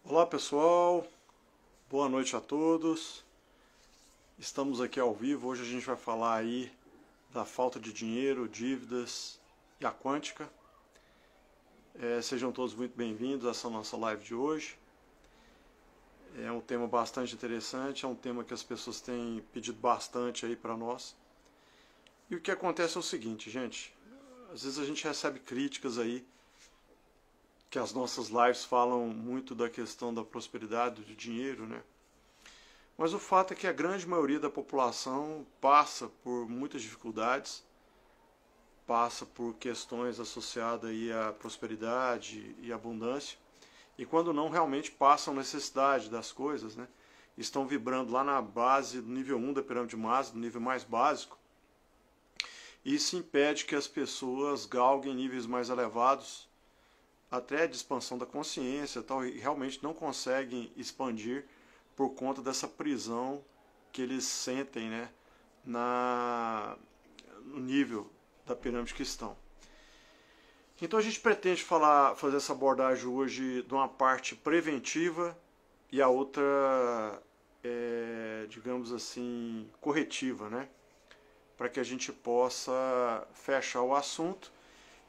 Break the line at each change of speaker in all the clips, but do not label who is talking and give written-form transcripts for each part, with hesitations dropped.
Olá pessoal, boa noite a todos. Estamos aqui ao vivo. Hoje a gente vai falar aí da falta de dinheiro, dívidas e a quântica. Sejam todos muito bem-vindos a essa nossa live de hoje. É um tema bastante interessante, é um tema que as pessoas têm pedido bastante aí para nós. E o que acontece é o seguinte, gente, às vezes a gente recebe críticas aí que as nossas lives falam muito da questão da prosperidade, do dinheiro, né? Mas o fato é que a grande maioria da população passa por muitas dificuldades, passa por questões associadas aí à prosperidade e abundância, e quando não, realmente passam necessidade das coisas, né? Estão vibrando lá na base do nível 1 da pirâmide de Maslow, do nível mais básico, e isso impede que as pessoas galguem níveis mais elevados, até de expansão da consciência tal, e realmente não conseguem expandir por conta dessa prisão que eles sentem, né, no nível da pirâmide que estão. Então a gente pretende fazer essa abordagem hoje de uma parte preventiva e a outra, digamos assim, corretiva, né, para que a gente possa fechar o assunto.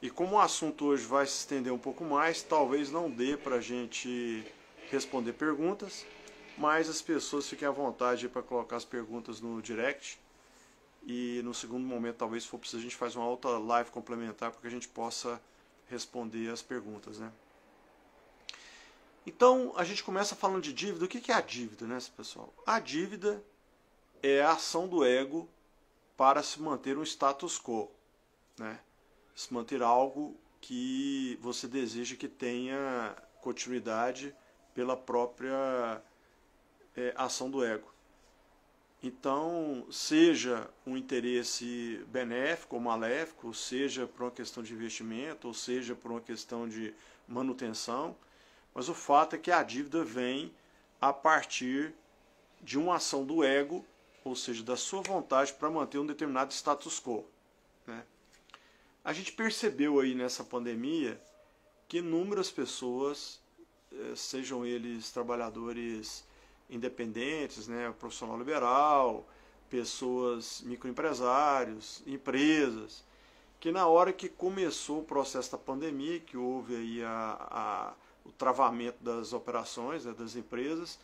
E como o assunto hoje vai se estender um pouco mais, talvez não dê para a gente responder perguntas, mas as pessoas fiquem à vontade para colocar as perguntas no direct. E no segundo momento, talvez se for preciso, a gente faz uma outra live complementar para que a gente possa responder as perguntas, né? Então, a gente começa falando de dívida. O que é a dívida, né, pessoal? A dívida é a ação do ego para se manter um status quo, né? Se manter algo que você deseja que tenha continuidade pela própria ação do ego. Então, seja um interesse benéfico ou maléfico, seja por uma questão de investimento, ou seja por uma questão de manutenção, mas o fato é que a dívida vem a partir de uma ação do ego, ou seja, da sua vontade para manter um determinado status quo, né? A gente percebeu aí nessa pandemia que inúmeras pessoas, sejam eles trabalhadores independentes, né, profissional liberal, pessoas microempresários, empresas, que na hora que começou o processo da pandemia, que houve aí o travamento das operações, né, das empresas,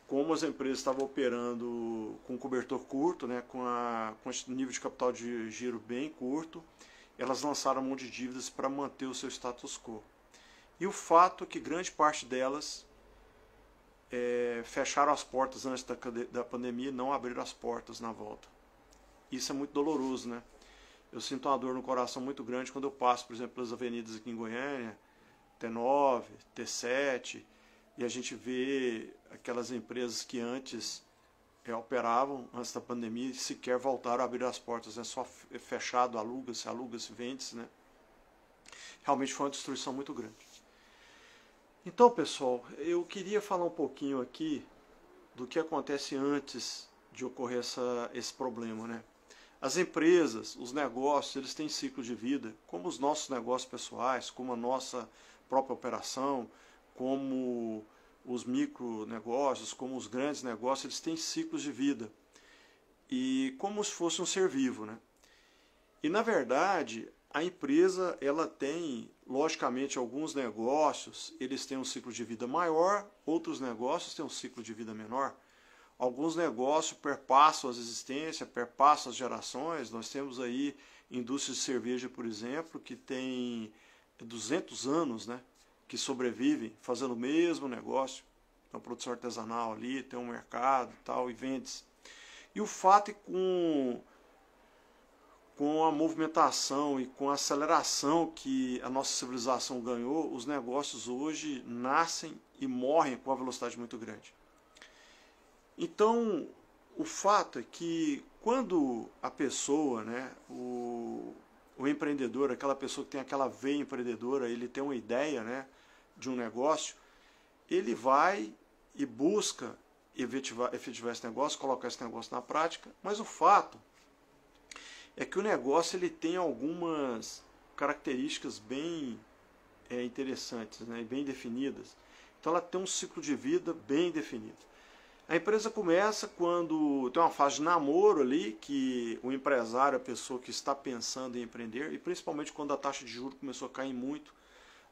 como as empresas estavam operando com cobertor curto, né, com nível de capital de giro bem curto, elas lançaram um monte de dívidas para manter o seu status quo. E o fato é que grande parte delas fecharam as portas antes da pandemia e não abriram as portas na volta. Isso é muito doloroso, né? Eu sinto uma dor no coração muito grande quando eu passo, por exemplo, pelas avenidas aqui em Goiânia, T9, T7, e a gente vê aquelas empresas que antes operavam antes da pandemia e sequer voltaram a abrir as portas, né? Só fechado, aluga-se, vende-se, né? Realmente foi uma destruição muito grande. Então, pessoal, eu queria falar um pouquinho aqui do que acontece antes de ocorrer esse problema, né? As empresas, os negócios, eles têm ciclo de vida, como os nossos negócios pessoais, como a nossa própria operação, como os micronegócios, como os grandes negócios, eles têm ciclos de vida. E como se fosse um ser vivo, né? E na verdade, a empresa, ela tem, logicamente, alguns negócios, eles têm um ciclo de vida maior, outros negócios têm um ciclo de vida menor. Alguns negócios perpassam as existências, perpassam as gerações. Nós temos aí indústrias de cerveja, por exemplo, que tem 200 anos, né? Que sobrevivem fazendo o mesmo negócio, uma produção artesanal ali, tem um mercado e tal, e vende-se. E o fato é que com a movimentação e com a aceleração que a nossa civilização ganhou, os negócios hoje nascem e morrem com uma velocidade muito grande. Então, o fato é que quando a pessoa, né, o empreendedor, aquela pessoa que tem aquela veia empreendedora, ele tem uma ideia, né, de um negócio, ele vai e busca efetivar esse negócio, colocar esse negócio na prática, mas o fato é que o negócio ele tem algumas características bem interessantes, né, bem definidas. Então ela tem um ciclo de vida bem definido. A empresa começa quando tem uma fase de namoro ali, que o empresário, a pessoa que está pensando em empreender, e principalmente quando a taxa de juros começou a cair muito,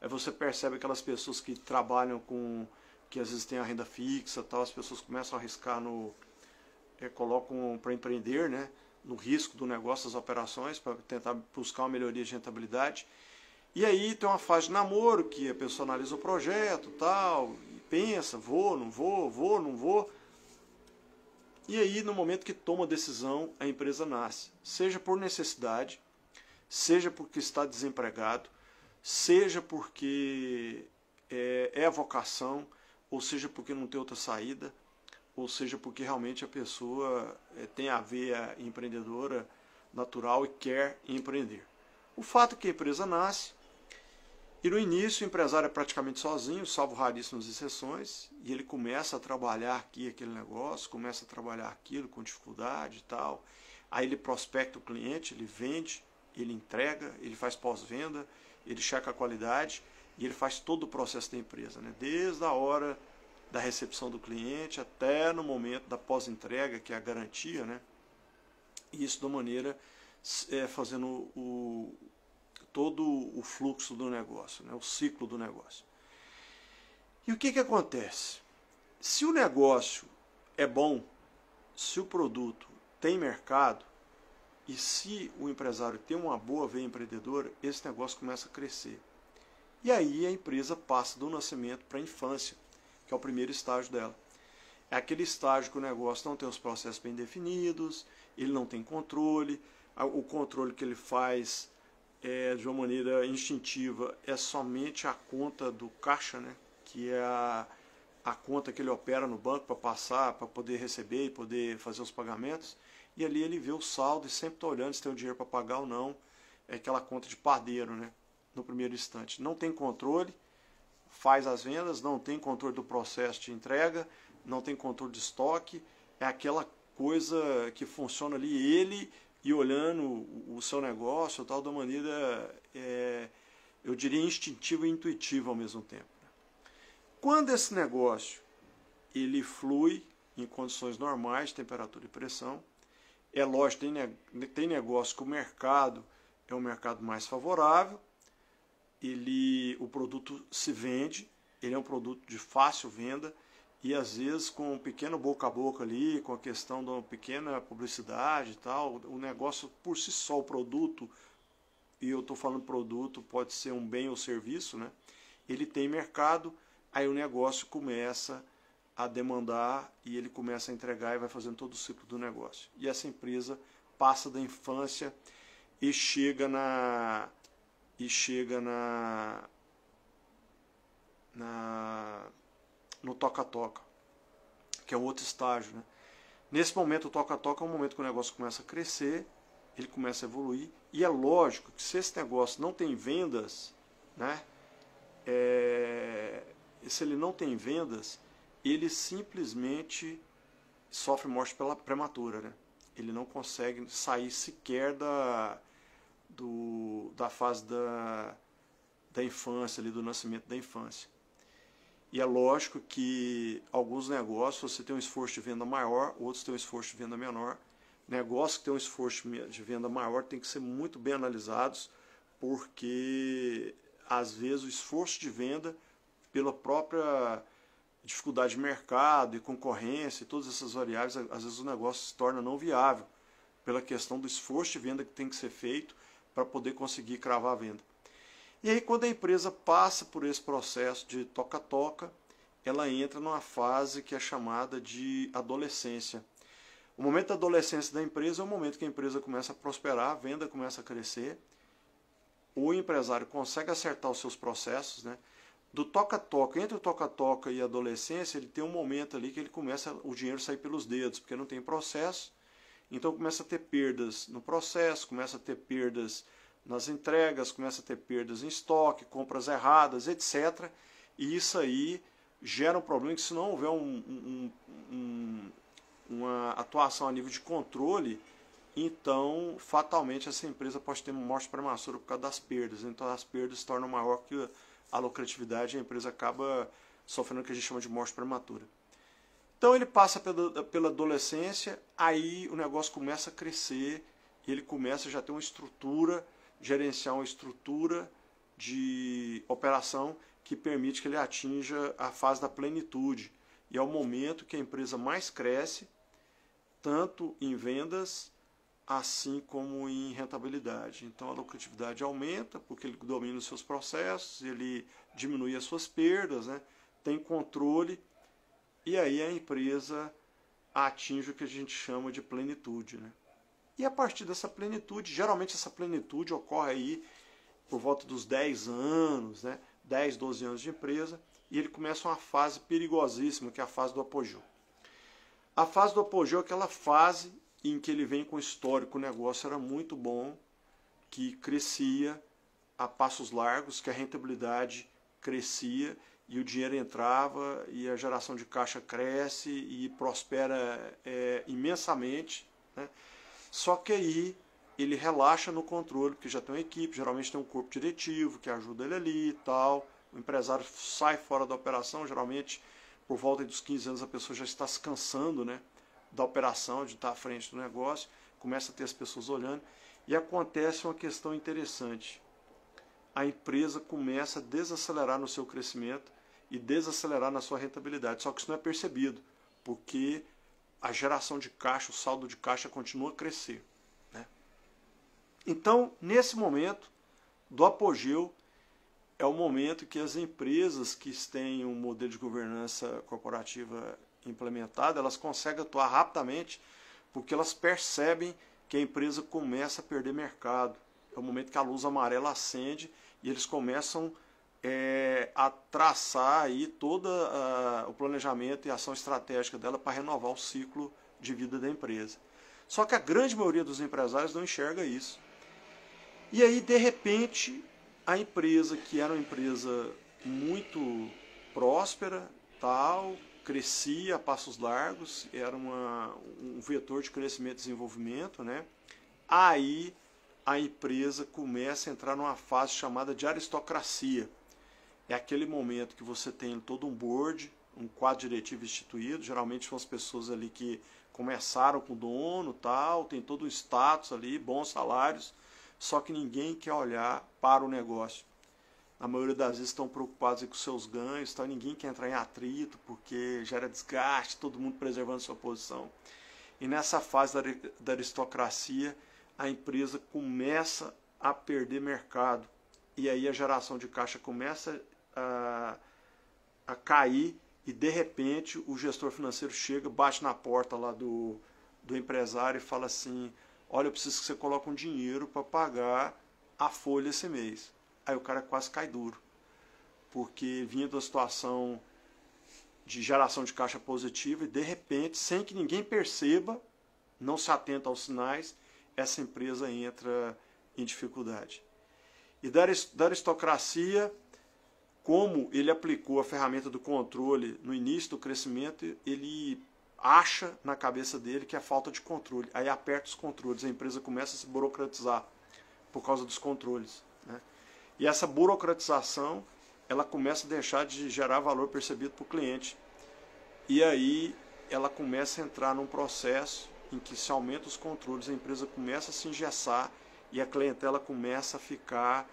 aí você percebe aquelas pessoas que trabalham com, que às vezes tem a renda fixa, tal, as pessoas começam a arriscar colocam para empreender, né, no risco do negócio, das operações, para tentar buscar uma melhoria de rentabilidade. E aí tem uma fase de namoro, que a pessoa analisa o projeto, tal, e pensa, vou, não vou. E aí, no momento que toma a decisão, a empresa nasce. Seja por necessidade, seja porque está desempregado, seja porque é a vocação, ou seja porque não tem outra saída, ou seja porque realmente a pessoa tem a veia empreendedora natural e quer empreender. O fato é que a empresa nasce, e no início o empresário é praticamente sozinho, salvo raríssimas exceções, e ele começa a trabalhar aqui aquele negócio, começa a trabalhar aquilo com dificuldade e tal. Aí ele prospecta o cliente, ele vende, ele entrega, ele faz pós-venda, ele checa a qualidade e ele faz todo o processo da empresa, né? Desde a hora da recepção do cliente até no momento da pós-entrega, que é a garantia, né? E isso de uma maneira fazendo todo o fluxo do negócio, né? O ciclo do negócio. E o que acontece? Se o negócio é bom, se o produto tem mercado e se o empresário tem uma boa veia empreendedora, esse negócio começa a crescer. E aí a empresa passa do nascimento para a infância, que é o primeiro estágio dela. É aquele estágio que o negócio não tem os processos bem definidos, ele não tem controle, o controle que ele faz de uma maneira instintiva é somente a conta do caixa, né? Que é a conta que ele opera no banco para passar, para poder receber e poder fazer os pagamentos. E ali ele vê o saldo e sempre está olhando se tem o dinheiro para pagar ou não. É aquela conta de padeiro, né? No primeiro instante. Não tem controle, faz as vendas, não tem controle do processo de entrega, não tem controle de estoque. É aquela coisa que funciona ali, ele e olhando o seu negócio tal, da maneira, eu diria, instintiva e intuitiva ao mesmo tempo. Quando esse negócio ele flui em condições normais de temperatura e pressão, é lógico, tem negócio que o mercado é um mercado mais favorável, o produto se vende, ele é um produto de fácil venda, e às vezes com um pequeno boca a boca ali, com a questão de uma pequena publicidade e tal, o negócio por si só, o produto, e eu estou falando produto, pode ser um bem ou serviço, né? Ele tem mercado, aí o negócio começa a demandar e ele começa a entregar e vai fazendo todo o ciclo do negócio. E essa empresa passa da infância e chega no toca-toca, que é um outro estágio, né? Nesse momento, o toca-toca é um momento que o negócio começa a crescer, ele começa a evoluir, e é lógico que se esse negócio não tem vendas, né? Se ele não tem vendas, ele simplesmente sofre morte prematura, né? Ele não consegue sair sequer da fase da infância, ali, do nascimento da infância. E é lógico que alguns negócios você tem um esforço de venda maior, outros têm um esforço de venda menor. Negócios que têm um esforço de venda maior têm que ser muito bem analisados, porque às vezes o esforço de venda, pela própria dificuldade de mercado e concorrência e todas essas variáveis, às vezes o negócio se torna não viável, pela questão do esforço de venda que tem que ser feito para poder conseguir cravar a venda. E aí, quando a empresa passa por esse processo de toca-toca, ela entra numa fase que é chamada de adolescência. O momento da adolescência da empresa é o momento que a empresa começa a prosperar, a venda começa a crescer, o empresário consegue acertar os seus processos, né? Do toca-toca, entre o toca-toca e a adolescência, ele tem um momento ali que ele começa o dinheiro a sair pelos dedos, porque não tem processo, então começa a ter perdas no processo, começa a ter perdas nas entregas, começa a ter perdas em estoque, compras erradas, etc. E isso aí gera um problema que, se não houver uma atuação a nível de controle, então fatalmente essa empresa pode ter uma morte prematura por causa das perdas. Então as perdas se tornam maior que a lucratividade e a empresa acaba sofrendo o que a gente chama de morte prematura. Então ele passa pela adolescência, aí o negócio começa a crescer, e ele começa já a ter uma estrutura, gerenciar uma estrutura de operação que permite que ele atinja a fase da plenitude. E é o momento que a empresa mais cresce, tanto em vendas, assim como em rentabilidade. Então a lucratividade aumenta, porque ele domina os seus processos, ele diminui as suas perdas, né? Tem controle, e aí a empresa atinge o que a gente chama de plenitude, né? E a partir dessa plenitude, geralmente essa plenitude ocorre aí por volta dos 10 anos, né? 10, 12 anos de empresa, e ele começa uma fase perigosíssima, que é a fase do apogeu. A fase do apogeu é aquela fase em que ele vem com histórico, o negócio era muito bom, que crescia a passos largos, que a rentabilidade crescia, e o dinheiro entrava, e a geração de caixa cresce e prospera imensamente, né? Só que aí ele relaxa no controle, porque já tem uma equipe, geralmente tem um corpo diretivo que ajuda ele ali e tal. O empresário sai fora da operação, geralmente por volta dos 15 anos a pessoa já está se cansando, né, da operação, de estar à frente do negócio, começa a ter as pessoas olhando, e acontece uma questão interessante. A empresa começa a desacelerar no seu crescimento e desacelerar na sua rentabilidade, só que isso não é percebido, porque a geração de caixa, o saldo de caixa continua a crescer, né? Então, nesse momento do apogeu, é o momento que as empresas que têm um modelo de governança corporativa implementado, elas conseguem atuar rapidamente, porque elas percebem que a empresa começa a perder mercado. É o momento que a luz amarela acende e eles começam a traçar aí todo o planejamento e a ação estratégica dela para renovar o ciclo de vida da empresa. Só que a grande maioria dos empresários não enxerga isso. E aí, de repente, a empresa, que era uma empresa muito próspera, tal, crescia a passos largos, era um vetor de crescimento e desenvolvimento, né? Aí a empresa começa a entrar numa fase chamada de aristocracia. É aquele momento que você tem todo um board, um quadro diretivo instituído, geralmente são as pessoas ali que começaram com o dono, tal, tem todo o status ali, bons salários, só que ninguém quer olhar para o negócio. Na maioria das vezes estão preocupados com seus ganhos, tá? Ninguém quer entrar em atrito, porque gera desgaste, todo mundo preservando sua posição. E nessa fase da aristocracia, a empresa começa a perder mercado. E aí a geração de caixa começa a cair, e de repente o gestor financeiro chega, bate na porta lá do empresário e fala assim: olha, eu preciso que você coloque um dinheiro para pagar a folha esse mês. Aí o cara quase cai duro, porque vinha de uma situação de geração de caixa positiva e de repente, sem que ninguém perceba, não se atenta aos sinais, essa empresa entra em dificuldade. E da aristocracia, como ele aplicou a ferramenta do controle no início do crescimento, ele acha na cabeça dele que é falta de controle. Aí aperta os controles, a empresa começa a se burocratizar por causa dos controles, né? E essa burocratização, ela começa a deixar de gerar valor percebido para o cliente. E aí ela começa a entrar num processo em que se aumenta os controles, a empresa começa a se engessar e a clientela começa a ficar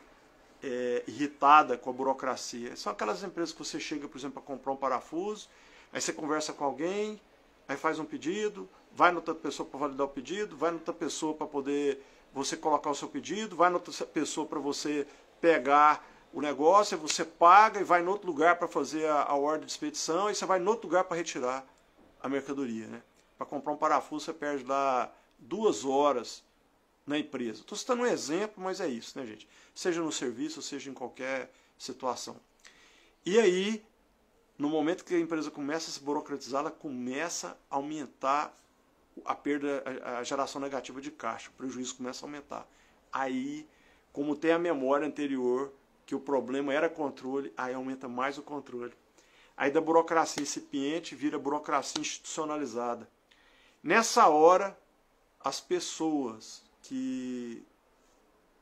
irritada com a burocracia. São aquelas empresas que você chega, por exemplo, para comprar um parafuso, aí você conversa com alguém, aí faz um pedido, vai noutra pessoa para validar o pedido, vai noutra pessoa para poder você colocar o seu pedido, vai noutra pessoa para você pegar o negócio, aí você paga e vai em outro lugar para fazer a ordem de expedição, e você vai em outro lugar para retirar a mercadoria, né? Para comprar um parafuso você perde lá 2 horas na empresa. Estou citando um exemplo, mas é isso, né, gente? Seja no serviço, seja em qualquer situação. E aí, no momento que a empresa começa a se burocratizar, ela começa a aumentar a perda, a geração negativa de caixa, o prejuízo começa a aumentar. Aí, como tem a memória anterior, que o problema era controle, aí aumenta mais o controle. Aí da burocracia incipiente vira burocracia institucionalizada. Nessa hora, as pessoas que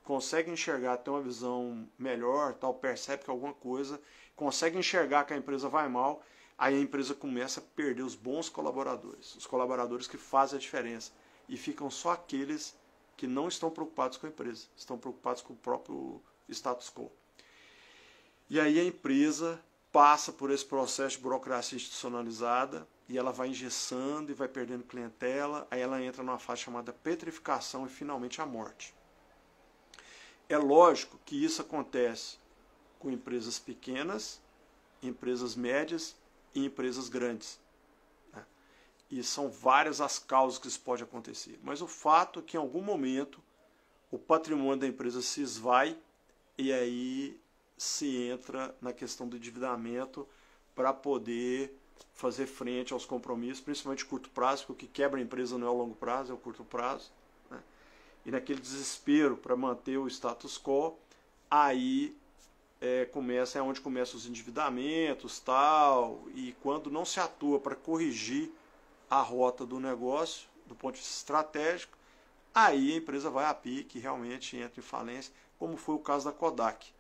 consegue enxergar, tem uma visão melhor, tal, percebe que alguma coisa, consegue enxergar que a empresa vai mal, aí a empresa começa a perder os bons colaboradores, os colaboradores que fazem a diferença, e ficam só aqueles que não estão preocupados com a empresa, estão preocupados com o próprio status quo. E aí a empresa passa por esse processo de burocracia institucionalizada e ela vai engessando e vai perdendo clientela, aí ela entra numa fase chamada petrificação e finalmente a morte. É lógico que isso acontece com empresas pequenas, empresas médias e empresas grandes. Né? E são várias as causas que isso pode acontecer. Mas o fato é que em algum momento o patrimônio da empresa se esvai e aí se entra na questão do endividamento para poder fazer frente aos compromissos, principalmente de curto prazo, porque o que quebra a empresa não é o longo prazo, é o curto prazo. Né? E naquele desespero para manter o status quo, aí é onde começam os endividamentos, tal, e quando não se atua para corrigir a rota do negócio, do ponto de vista estratégico, aí a empresa vai a pique e realmente entra em falência, como foi o caso da Kodak.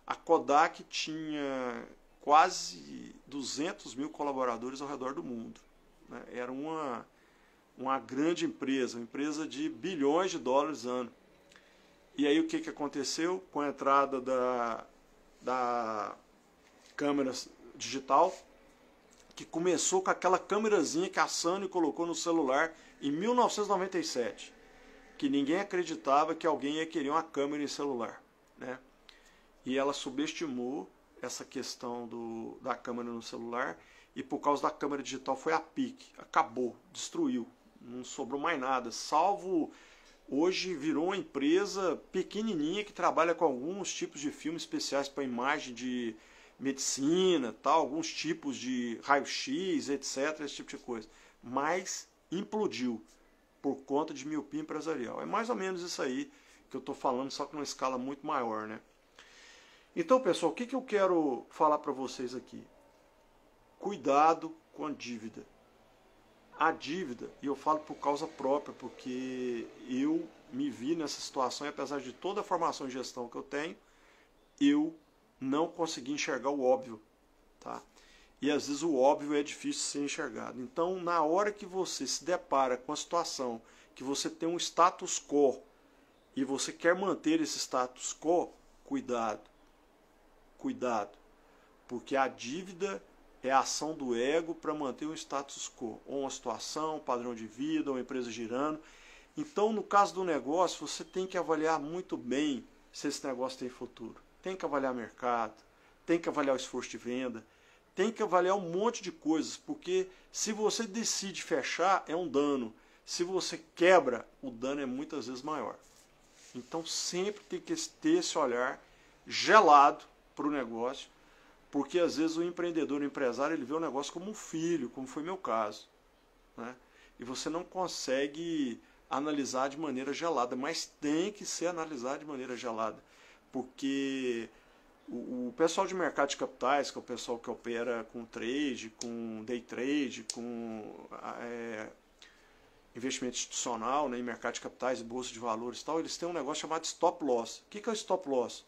A Kodak tinha quase 200 mil colaboradores ao redor do mundo. Né? Era uma grande empresa, uma empresa de bilhões de dólares ano. E aí o que aconteceu? Com a entrada da câmera digital, que começou com aquela câmerazinha que a Sony colocou no celular em 1997, que ninguém acreditava que alguém ia querer uma câmera em celular. Né? E ela subestimou essa questão da câmera no celular, e por causa da câmera digital foi a pique, acabou, destruiu, não sobrou mais nada, salvo hoje virou uma empresa pequenininha que trabalha com alguns tipos de filmes especiais para imagem de medicina, tal, alguns tipos de raio-x, etc, esse tipo de coisa, mas implodiu por conta de miopia empresarial. É mais ou menos isso aí que eu estou falando, só que numa escala muito maior, né? Então, pessoal, o que eu quero falar para vocês aqui? Cuidado com a dívida. A dívida, e eu falo por causa própria, porque eu me vi nessa situação e apesar de toda a formação em gestão que eu tenho, eu não consegui enxergar o óbvio. Tá? E às vezes o óbvio é difícil de ser enxergado. Então, na hora que você se depara com a situação que você tem um status quo e você quer manter esse status quo, cuidado. Cuidado, porque a dívida é a ação do ego para manter um status quo, ou uma situação, um padrão de vida, uma empresa girando. Então, no caso do negócio, você tem que avaliar muito bem se esse negócio tem futuro. Tem que avaliar mercado, tem que avaliar o esforço de venda, tem que avaliar um monte de coisas, porque se você decide fechar, é um dano. Se você quebra, o dano é muitas vezes maior. Então, sempre tem que ter esse olhar gelado para o negócio, porque às vezes o empreendedor, o empresário, ele vê o negócio como um filho, como foi meu caso. Né? E você não consegue analisar de maneira gelada, mas tem que ser analisado de maneira gelada, porque o pessoal de mercado de capitais, que é o pessoal que opera com trade, com day trade, com investimento institucional, né, em mercado de capitais, bolsa de valores e tal, eles têm um negócio chamado stop loss. O que é o stop loss?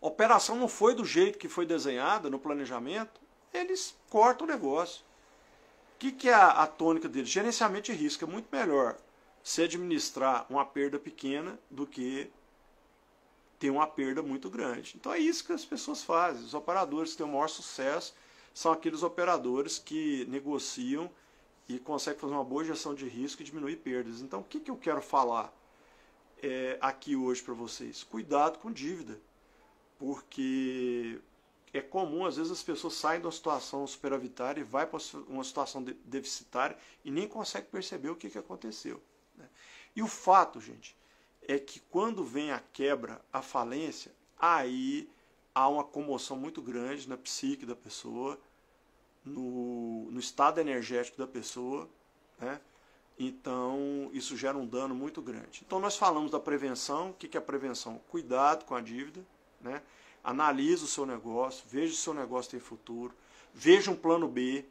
A operação não foi do jeito que foi desenhada no planejamento, eles cortam o negócio. O que é a tônica deles? Gerenciamento de risco. É muito melhor se administrar uma perda pequena do que ter uma perda muito grande. Então é isso que as pessoas fazem. Os operadores que têm o maior sucesso são aqueles operadores que negociam e conseguem fazer uma boa gestão de risco e diminuir perdas. Então o que eu quero falar aqui hoje para vocês? Cuidado com dívida. Porque é comum, às vezes, as pessoas saem de uma situação superavitária e vai para uma situação deficitária e nem conseguem perceber o que aconteceu. Né? E o fato, gente, é que quando vem a quebra, a falência, aí há uma comoção muito grande na psique da pessoa, no estado energético da pessoa, né? Então isso gera um dano muito grande. Então nós falamos da prevenção. O que é a prevenção? Cuidado com a dívida. Né? Analise o seu negócio, veja se o seu negócio tem futuro, veja um plano B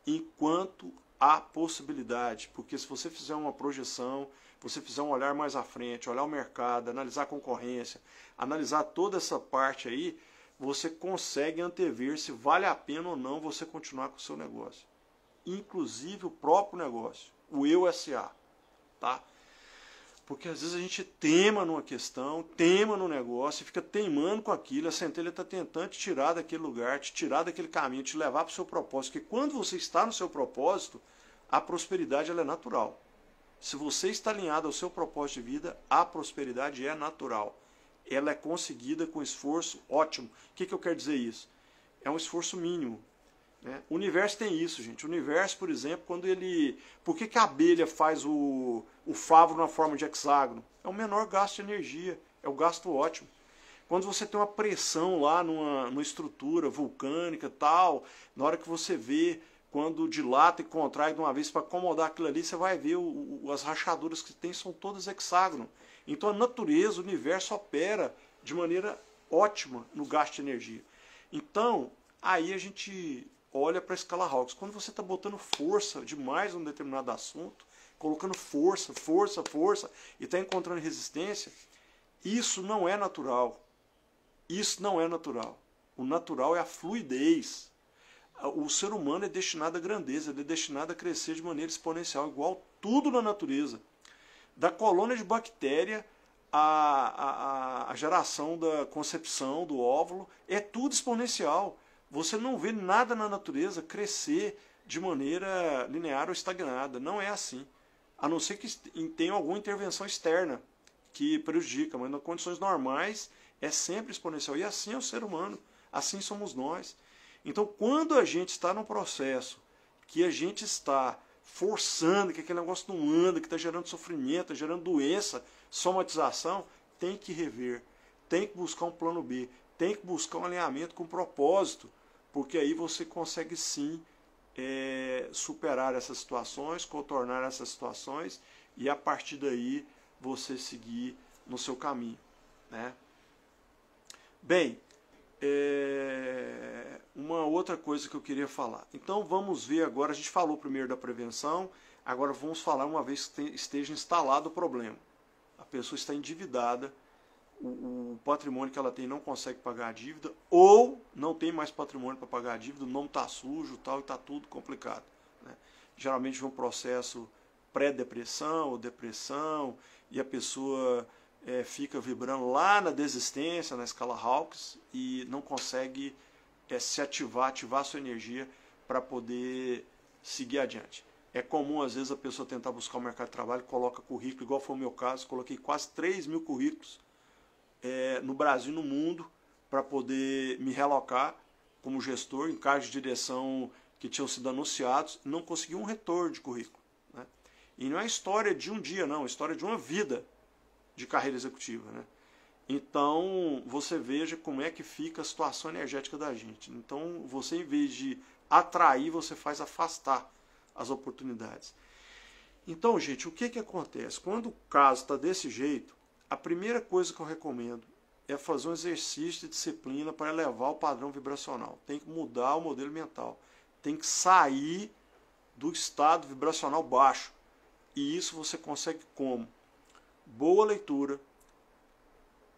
enquanto há possibilidade, porque se você fizer uma projeção, você fizer um olhar mais à frente, olhar o mercado, analisar a concorrência, analisar toda essa parte aí, você consegue antever se vale a pena ou não você continuar com o seu negócio. Inclusive o próprio negócio, o Eu SA, tá? Porque às vezes a gente teima numa questão, teima no negócio, e fica teimando com aquilo, a centelha está tentando te tirar daquele lugar, te tirar daquele caminho, te levar para o seu propósito. Porque quando você está no seu propósito, a prosperidade ela é natural. Se você está alinhado ao seu propósito de vida, a prosperidade é natural. Ela é conseguida com esforço ótimo. O que eu quero dizer isso? É um esforço mínimo. Né? O universo tem isso, gente. O universo, por exemplo, quando ele... Por que a abelha faz o favo na forma de hexágono? É o menor gasto de energia, é o gasto ótimo. Quando você tem uma pressão lá numa estrutura vulcânica tal, na hora que você vê, quando dilata e contrai de uma vez para acomodar aquilo ali, você vai ver as rachaduras que tem são todas hexágono. Então a natureza, o universo opera de maneira ótima no gasto de energia. Então, aí a gente olha para a escala Hawkes. Quando você está botando força demais num determinado assunto, colocando força, e está encontrando resistência, isso não é natural. Isso não é natural. O natural é a fluidez. O ser humano é destinado à grandeza, ele é destinado a crescer de maneira exponencial, igual tudo na natureza. Da colônia de bactéria, a geração da concepção do óvulo, é tudo exponencial. Você não vê nada na natureza crescer de maneira linear ou estagnada. Não é assim. A não ser que tenha alguma intervenção externa que prejudica, mas nas condições normais é sempre exponencial. E assim é o ser humano, assim somos nós. Então, quando a gente está num processo que a gente está forçando, que aquele negócio não anda, que está gerando sofrimento, está gerando doença, somatização, tem que rever, tem que buscar um plano B, tem que buscar um alinhamento com propósito, porque aí você consegue sim superar essas situações, contornar essas situações e a partir daí você seguir no seu caminho, né? Bem, uma outra coisa que eu queria falar. Então vamos ver agora, a gente falou primeiro da prevenção, agora vamos falar uma vez que esteja instalado o problema. A pessoa está endividada, o patrimônio que ela tem não consegue pagar a dívida, ou não tem mais patrimônio para pagar a dívida, o nome está sujo tal, e está tudo complicado. Né? Geralmente vem um processo pré-depressão ou depressão, e a pessoa fica vibrando lá na desistência, na escala Hawkes, e não consegue se ativar a sua energia para poder seguir adiante. É comum, às vezes, a pessoa tentar buscar o mercado de trabalho, coloca currículo, igual foi o meu caso, coloquei quase 3.000 currículos no Brasil e no mundo para poder me realocar como gestor em cargos de direção que tinham sido anunciados, não consegui um retorno de currículo. Né? E não é história de um dia, não, é história de uma vida de carreira executiva, né? Então, você veja como é que fica a situação energética da gente. Então, você, em vez de atrair, você faz afastar as oportunidades. Então, gente, o que acontece? Quando o caso está desse jeito, a primeira coisa que eu recomendo é fazer um exercício de disciplina para elevar o padrão vibracional. Tem que mudar o modelo mental. Tem que sair do estado vibracional baixo. E isso você consegue como? Boa leitura,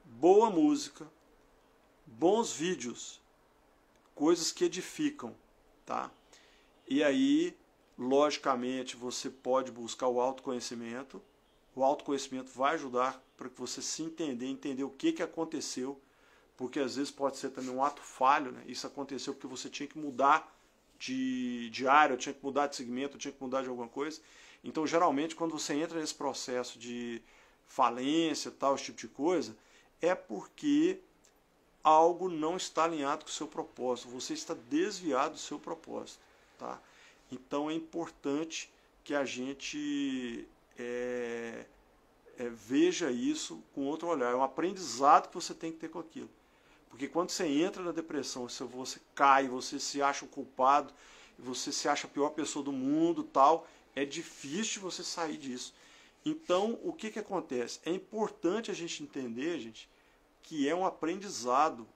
boa música, bons vídeos, coisas que edificam, tá? E aí, logicamente, você pode buscar o autoconhecimento. O autoconhecimento vai ajudar para que você se entender o que aconteceu, porque às vezes pode ser também um ato falho, né? Isso aconteceu porque você tinha que mudar de área, tinha que mudar de segmento, tinha que mudar de alguma coisa. Então, geralmente, quando você entra nesse processo de falência, tal, esse tipo de coisa, é porque algo não está alinhado com o seu propósito, você está desviado do seu propósito, tá? Então é importante que a gente veja isso com outro olhar, é um aprendizado que você tem que ter com aquilo, porque quando você entra na depressão, você cai, você se acha o culpado, você se acha a pior pessoa do mundo, tal, é difícil você sair disso. Então, o que acontece? É importante a gente entender, gente, que é um aprendizado.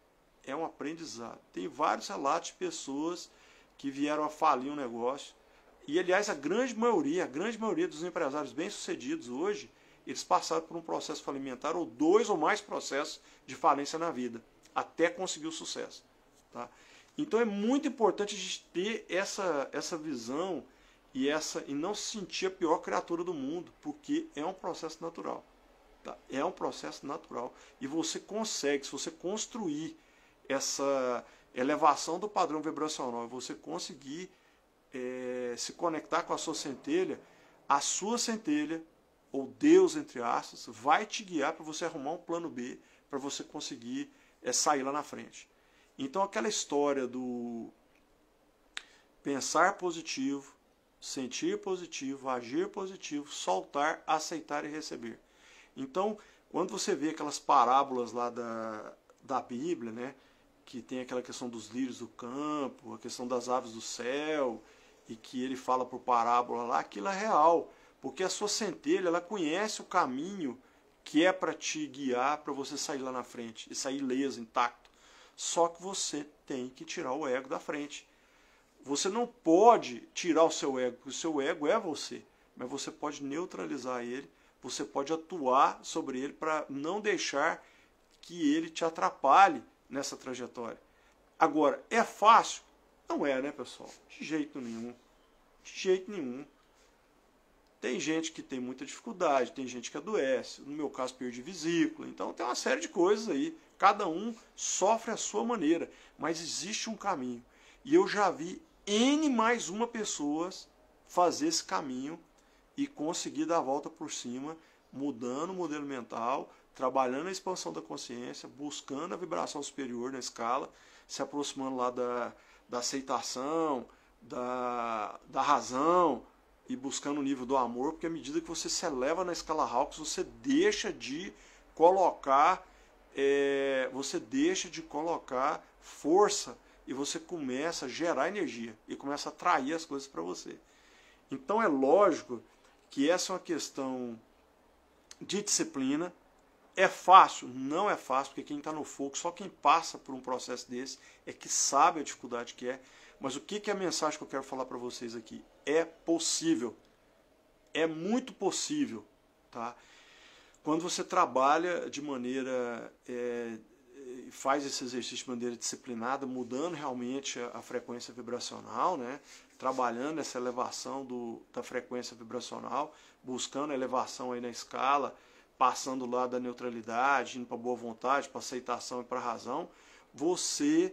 É um aprendizado. Tem vários relatos de pessoas que vieram a falir um negócio. E, aliás, a grande maioria dos empresários bem-sucedidos hoje, eles passaram por um processo falimentar ou 2 ou mais processos de falência na vida, até conseguir o sucesso. Tá? Então é muito importante a gente ter essa visão e não se sentir a pior criatura do mundo, porque é um processo natural. Tá? É um processo natural. E você consegue, se você construir essa elevação do padrão vibracional, você conseguir se conectar com a sua centelha, ou Deus, entre aspas, vai te guiar para você arrumar um plano B, para você conseguir sair lá na frente. Então aquela história do pensar positivo, sentir positivo, agir positivo, soltar, aceitar e receber. Então, quando você vê aquelas parábolas lá da Bíblia, né, que tem aquela questão dos lírios do campo, a questão das aves do céu, e que ele fala por parábola lá, aquilo é real, porque a sua centelha, ela conhece o caminho que é para te guiar, para você sair lá na frente, e sair ileso, intacto. Só que você tem que tirar o ego da frente. Você não pode tirar o seu ego, porque o seu ego é você, mas você pode neutralizar ele, você pode atuar sobre ele para não deixar que ele te atrapalhe nessa trajetória. Agora, é fácil? Não é, né, pessoal? De jeito nenhum. De jeito nenhum. Tem gente que tem muita dificuldade, tem gente que adoece. No meu caso, perdi vesícula. Então, tem uma série de coisas aí. Cada um sofre à sua maneira. Mas existe um caminho. E eu já vi N mais uma pessoas fazer esse caminho e conseguir dar a volta por cima, mudando o modelo mental, trabalhando a expansão da consciência, buscando a vibração superior na escala, se aproximando lá da aceitação, da razão e buscando o nível do amor, porque à medida que você se eleva na escala Hawkes, você deixa de colocar força e você começa a gerar energia e começa a atrair as coisas para você. Então é lógico que essa é uma questão de disciplina. É fácil? Não é fácil, porque quem está no fogo, só quem passa por um processo desse é que sabe a dificuldade que é. Mas o que é a mensagem que eu quero falar para vocês aqui? É possível. É muito possível. Tá? Quando você trabalha de maneira, faz esse exercício de maneira disciplinada, mudando realmente a frequência vibracional, né? Trabalhando essa elevação da frequência vibracional, buscando a elevação aí na escala, passando lá da neutralidade, indo para a boa vontade, para a aceitação e para a razão, você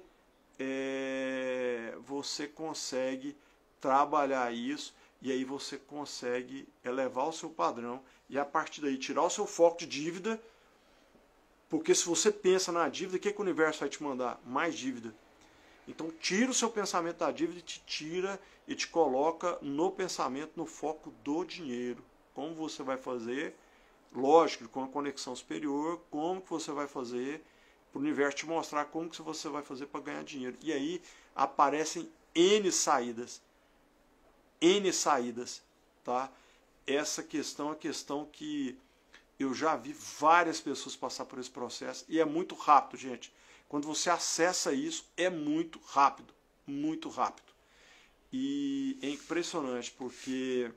consegue trabalhar isso e aí você consegue elevar o seu padrão e a partir daí tirar o seu foco de dívida, porque se você pensa na dívida, o que o universo vai te mandar? Mais dívida. Então tira o seu pensamento da dívida e te tira e te coloca no pensamento, no foco do dinheiro. Como você vai fazer? Lógico, com a conexão superior, como que você vai fazer para o universo te mostrar como que você vai fazer para ganhar dinheiro. E aí aparecem N saídas. N saídas. Tá? Essa questão é a questão que eu já vi várias pessoas passar por esse processo e é muito rápido, gente. Quando você acessa isso, é muito rápido. Muito rápido. E é impressionante porque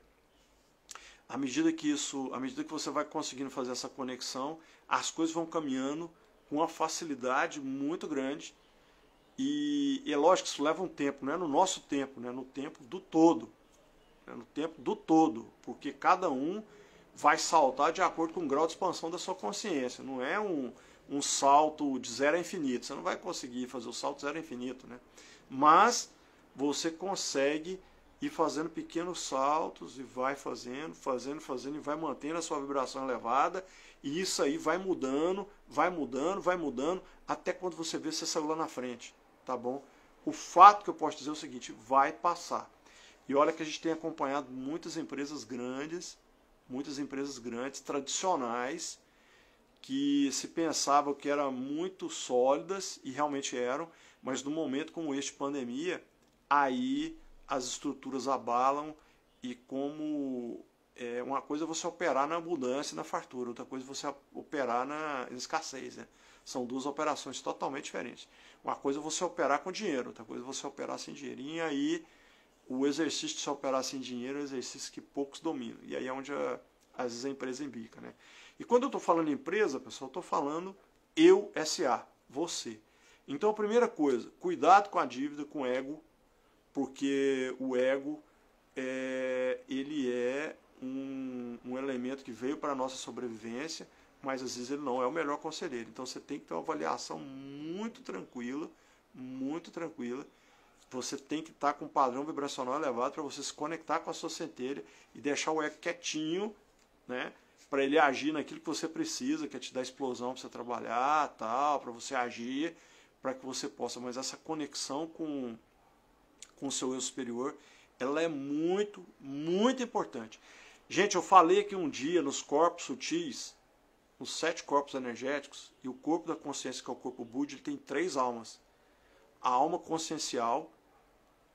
à medida que você vai conseguindo fazer essa conexão, as coisas vão caminhando com uma facilidade muito grande. E é lógico que isso leva um tempo, não é no nosso tempo, né? No tempo do todo. No tempo do todo, porque cada um vai saltar de acordo com o grau de expansão da sua consciência. Não é um salto de 0 a infinito. Você não vai conseguir fazer o salto de 0 a infinito, né? Mas você consegue ir fazendo pequenos saltos e vai fazendo e vai mantendo a sua vibração elevada e isso aí vai mudando, até quando você vê você saiu lá na frente, tá bom? O fato que eu posso dizer é o seguinte, vai passar. E olha que a gente tem acompanhado muitas empresas grandes, tradicionais, que se pensavam que eram muito sólidas e realmente eram, mas num momento como este, pandemia, aí as estruturas abalam e como uma coisa é você operar na abundância e na fartura, outra coisa é você operar na escassez, né? São duas operações totalmente diferentes. Uma coisa é você operar com dinheiro, outra coisa é você operar sem dinheiro. E aí o exercício de se operar sem dinheiro é um exercício que poucos dominam. E aí é onde às vezes a empresa embica, né? E quando eu estou falando empresa, pessoal, eu estou falando eu, SA, você. Então a primeira coisa, cuidado com a dívida, com o ego, porque o ego ele é um elemento que veio para a nossa sobrevivência, mas às vezes ele não é o melhor conselheiro. Então você tem que ter uma avaliação muito tranquila, muito tranquila. Você tem que estar com um padrão vibracional elevado para você se conectar com a sua centelha e deixar o ego quietinho, né? Para ele agir naquilo que você precisa, que é te dar explosão para você trabalhar, tal, para você agir, para que você possa. Mas essa conexão com o seu eu superior, ela é muito, muito importante. Gente, eu falei aqui um dia nos corpos sutis, nos 7 corpos energéticos, e o corpo da consciência, que é o corpo Budi, ele tem 3 almas. A alma consciencial,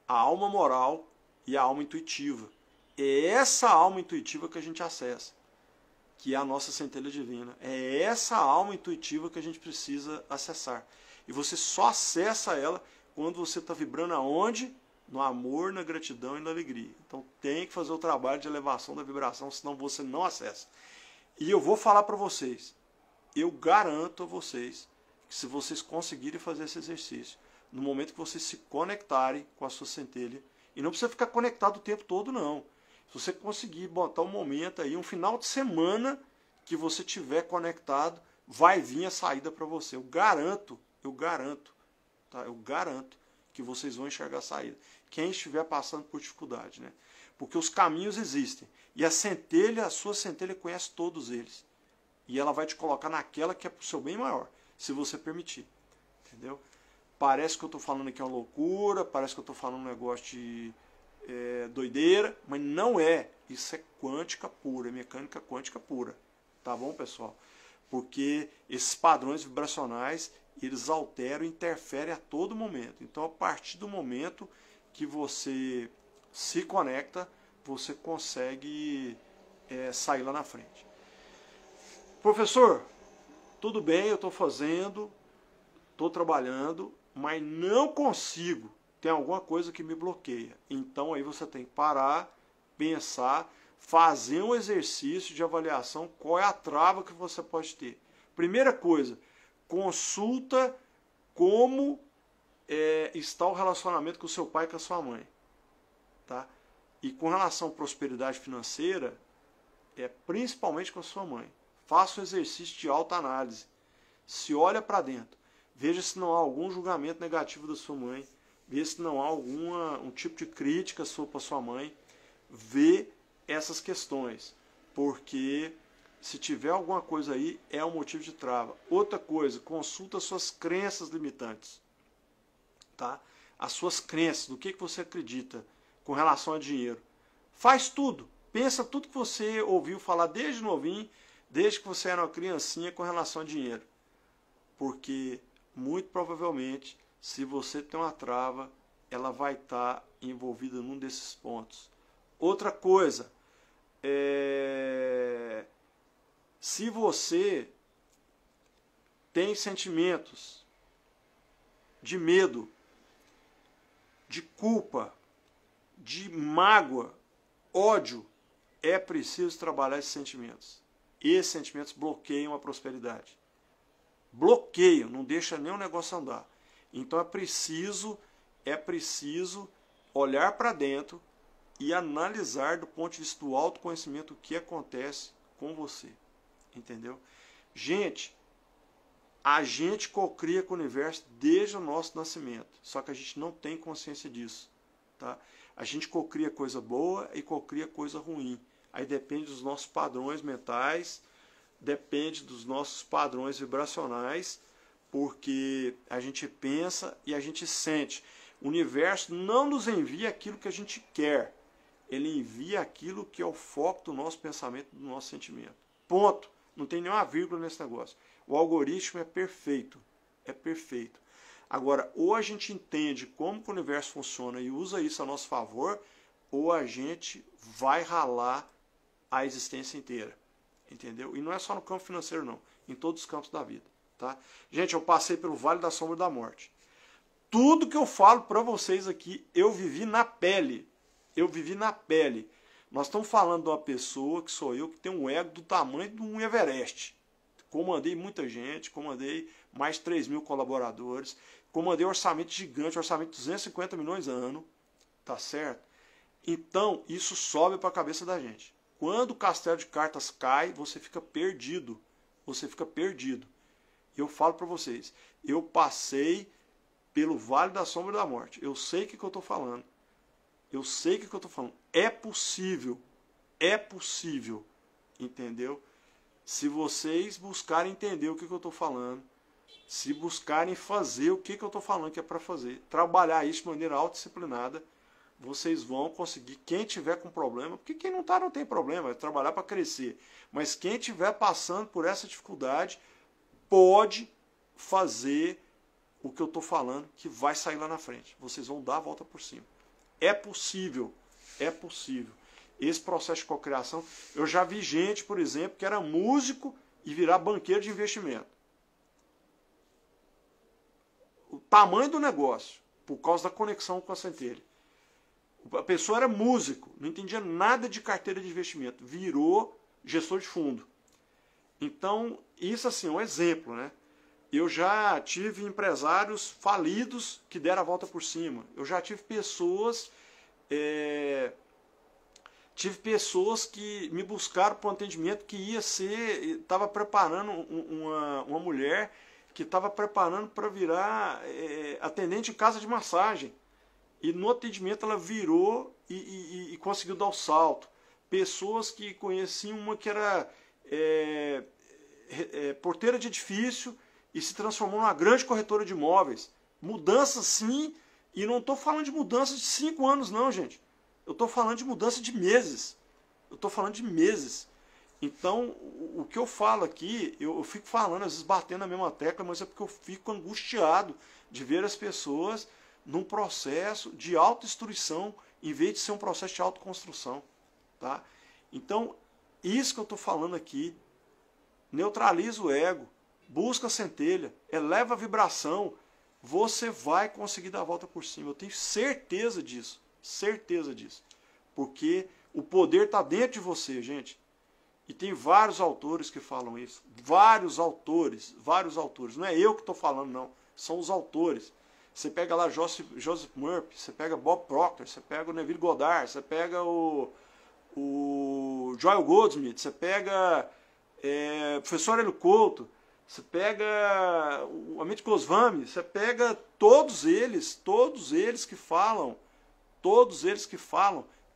a alma moral e a alma intuitiva. É essa alma intuitiva que a gente acessa, que é a nossa centelha divina. É essa alma intuitiva que a gente precisa acessar. E você só acessa ela quando você está vibrando aonde? No amor, na gratidão e na alegria. Então tem que fazer o trabalho de elevação da vibração, senão você não acessa. E eu vou falar para vocês, eu garanto a vocês, que se vocês conseguirem fazer esse exercício, no momento que vocês se conectarem com a sua centelha, e não precisa ficar conectado o tempo todo não. Se você conseguir botar um momento aí, um final de semana que você tiver conectado, vai vir a saída para você. Eu garanto, tá? Eu garanto que vocês vão enxergar a saída. Quem estiver passando por dificuldade, né? Porque os caminhos existem. E a centelha, a sua centelha conhece todos eles. E ela vai te colocar naquela que é para o seu bem maior, se você permitir. Entendeu? Parece que eu estou falando aqui uma loucura, parece que eu estou falando um negócio de doideira, mas não é. Isso é quântica pura, é mecânica quântica pura. Tá bom, pessoal? Porque esses padrões vibracionais, eles alteram e interferem a todo momento. Então, a partir do momento que você se conecta, você consegue sair lá na frente. Professor, tudo bem, eu estou fazendo, estou trabalhando, mas não consigo. Tem alguma coisa que me bloqueia. Então aí você tem que parar, pensar, fazer um exercício de avaliação, qual é a trava que você pode ter. Primeira coisa, consulta como está o relacionamento com o seu pai e com a sua mãe. Tá? E com relação à prosperidade financeira, principalmente com a sua mãe. Faça um exercício de autoanálise. Se olha para dentro. Veja se não há algum julgamento negativo da sua mãe. Veja se não há um tipo de crítica sua para sua mãe. Vê essas questões. Porque se tiver alguma coisa aí, é um motivo de trava. Outra coisa, consulta suas crenças limitantes. Tá? As suas crenças, do que você acredita com relação a dinheiro. Faz tudo. Pensa tudo que você ouviu falar desde novinho, desde que você era uma criancinha com relação a dinheiro. Porque, muito provavelmente, se você tem uma trava, ela vai estar envolvida num desses pontos. Outra coisa, se você tem sentimentos de medo, de culpa, de mágoa, ódio, é preciso trabalhar esses sentimentos. Esses sentimentos bloqueiam a prosperidade. Bloqueiam, não deixa nem o negócio andar. Então é preciso olhar para dentro e analisar do ponto de vista do autoconhecimento o que acontece com você. Entendeu? Gente, a gente cocria com o universo desde o nosso nascimento. Só que a gente não tem consciência disso. Tá? A gente cocria coisa boa e cocria coisa ruim. Aí depende dos nossos padrões mentais, depende dos nossos padrões vibracionais, porque a gente pensa e a gente sente. O universo não nos envia aquilo que a gente quer. Ele envia aquilo que é o foco do nosso pensamento, do nosso sentimento. Ponto. Não tem nenhuma vírgula nesse negócio. O algoritmo é perfeito. É perfeito. Agora, ou a gente entende como que o universo funciona e usa isso a nosso favor, ou a gente vai ralar a existência inteira. Entendeu? E não é só no campo financeiro, não. Em todos os campos da vida. Tá? Gente, eu passei pelo Vale da Sombra da Morte. Tudo que eu falo para vocês aqui, eu vivi na pele. Eu vivi na pele. Nós estamos falando de uma pessoa, que sou eu, que tem um ego do tamanho de um Everest. Comandei muita gente, comandei mais de 3 mil colaboradores, comandei um orçamento gigante, orçamento de 250 milhões ano, tá certo? Então, isso sobe para a cabeça da gente. Quando o castelo de cartas cai, você fica perdido. Você fica perdido. Eu falo para vocês, eu passei pelo Vale da Sombra da Morte. Eu sei o que eu estou falando. Eu sei o que eu estou falando. É possível, entendeu? Se vocês buscarem entender o que eu estou falando, se buscarem fazer o que eu estou falando que é para fazer, trabalhar isso de maneira autodisciplinada, vocês vão conseguir. Quem tiver com problema, porque quem não está não tem problema, é trabalhar para crescer. Mas quem estiver passando por essa dificuldade, pode fazer o que eu estou falando, que vai sair lá na frente. Vocês vão dar a volta por cima. É possível, é possível. Esse processo de cocriação, eu já vi gente, por exemplo, que era músico e virar banqueiro de investimento. O tamanho do negócio, por causa da conexão com a centelha. A pessoa era músico, não entendia nada de carteira de investimento, virou gestor de fundo. Então, isso assim é um exemplo, né? Eu já tive empresários falidos que deram a volta por cima. Eu já tive pessoas que me buscaram para um atendimento que ia ser, estava preparando uma mulher que estava preparando para virar atendente em casa de massagem. E no atendimento ela virou e conseguiu dar o salto. Pessoas que conheciam uma que era porteira de edifício e se transformou numa grande corretora de imóveis. Mudança sim, e não estou falando de mudança de 5 anos não, gente. Eu estou falando de mudança de meses. Eu estou falando de meses. Então, o que eu falo aqui, eu fico falando, às vezes batendo na mesma tecla, mas é porque eu fico angustiado de ver as pessoas num processo de autodestruição, em vez de ser um processo de autoconstrução. Tá? Então, isso que eu estou falando aqui, neutraliza o ego, busca a centelha, eleva a vibração, você vai conseguir dar a volta por cima. Eu tenho certeza disso. Certeza disso. Porque o poder está dentro de você, gente. E tem vários autores que falam isso. Vários autores. Não é eu que estou falando, não. São os autores. Você pega lá Joseph Murphy, você pega Bob Proctor, você pega o Neville Goddard, você pega o Joel Goldsmith, você pega professor Hélio Couto, você pega o Amit Goswami, você pega todos eles que falam,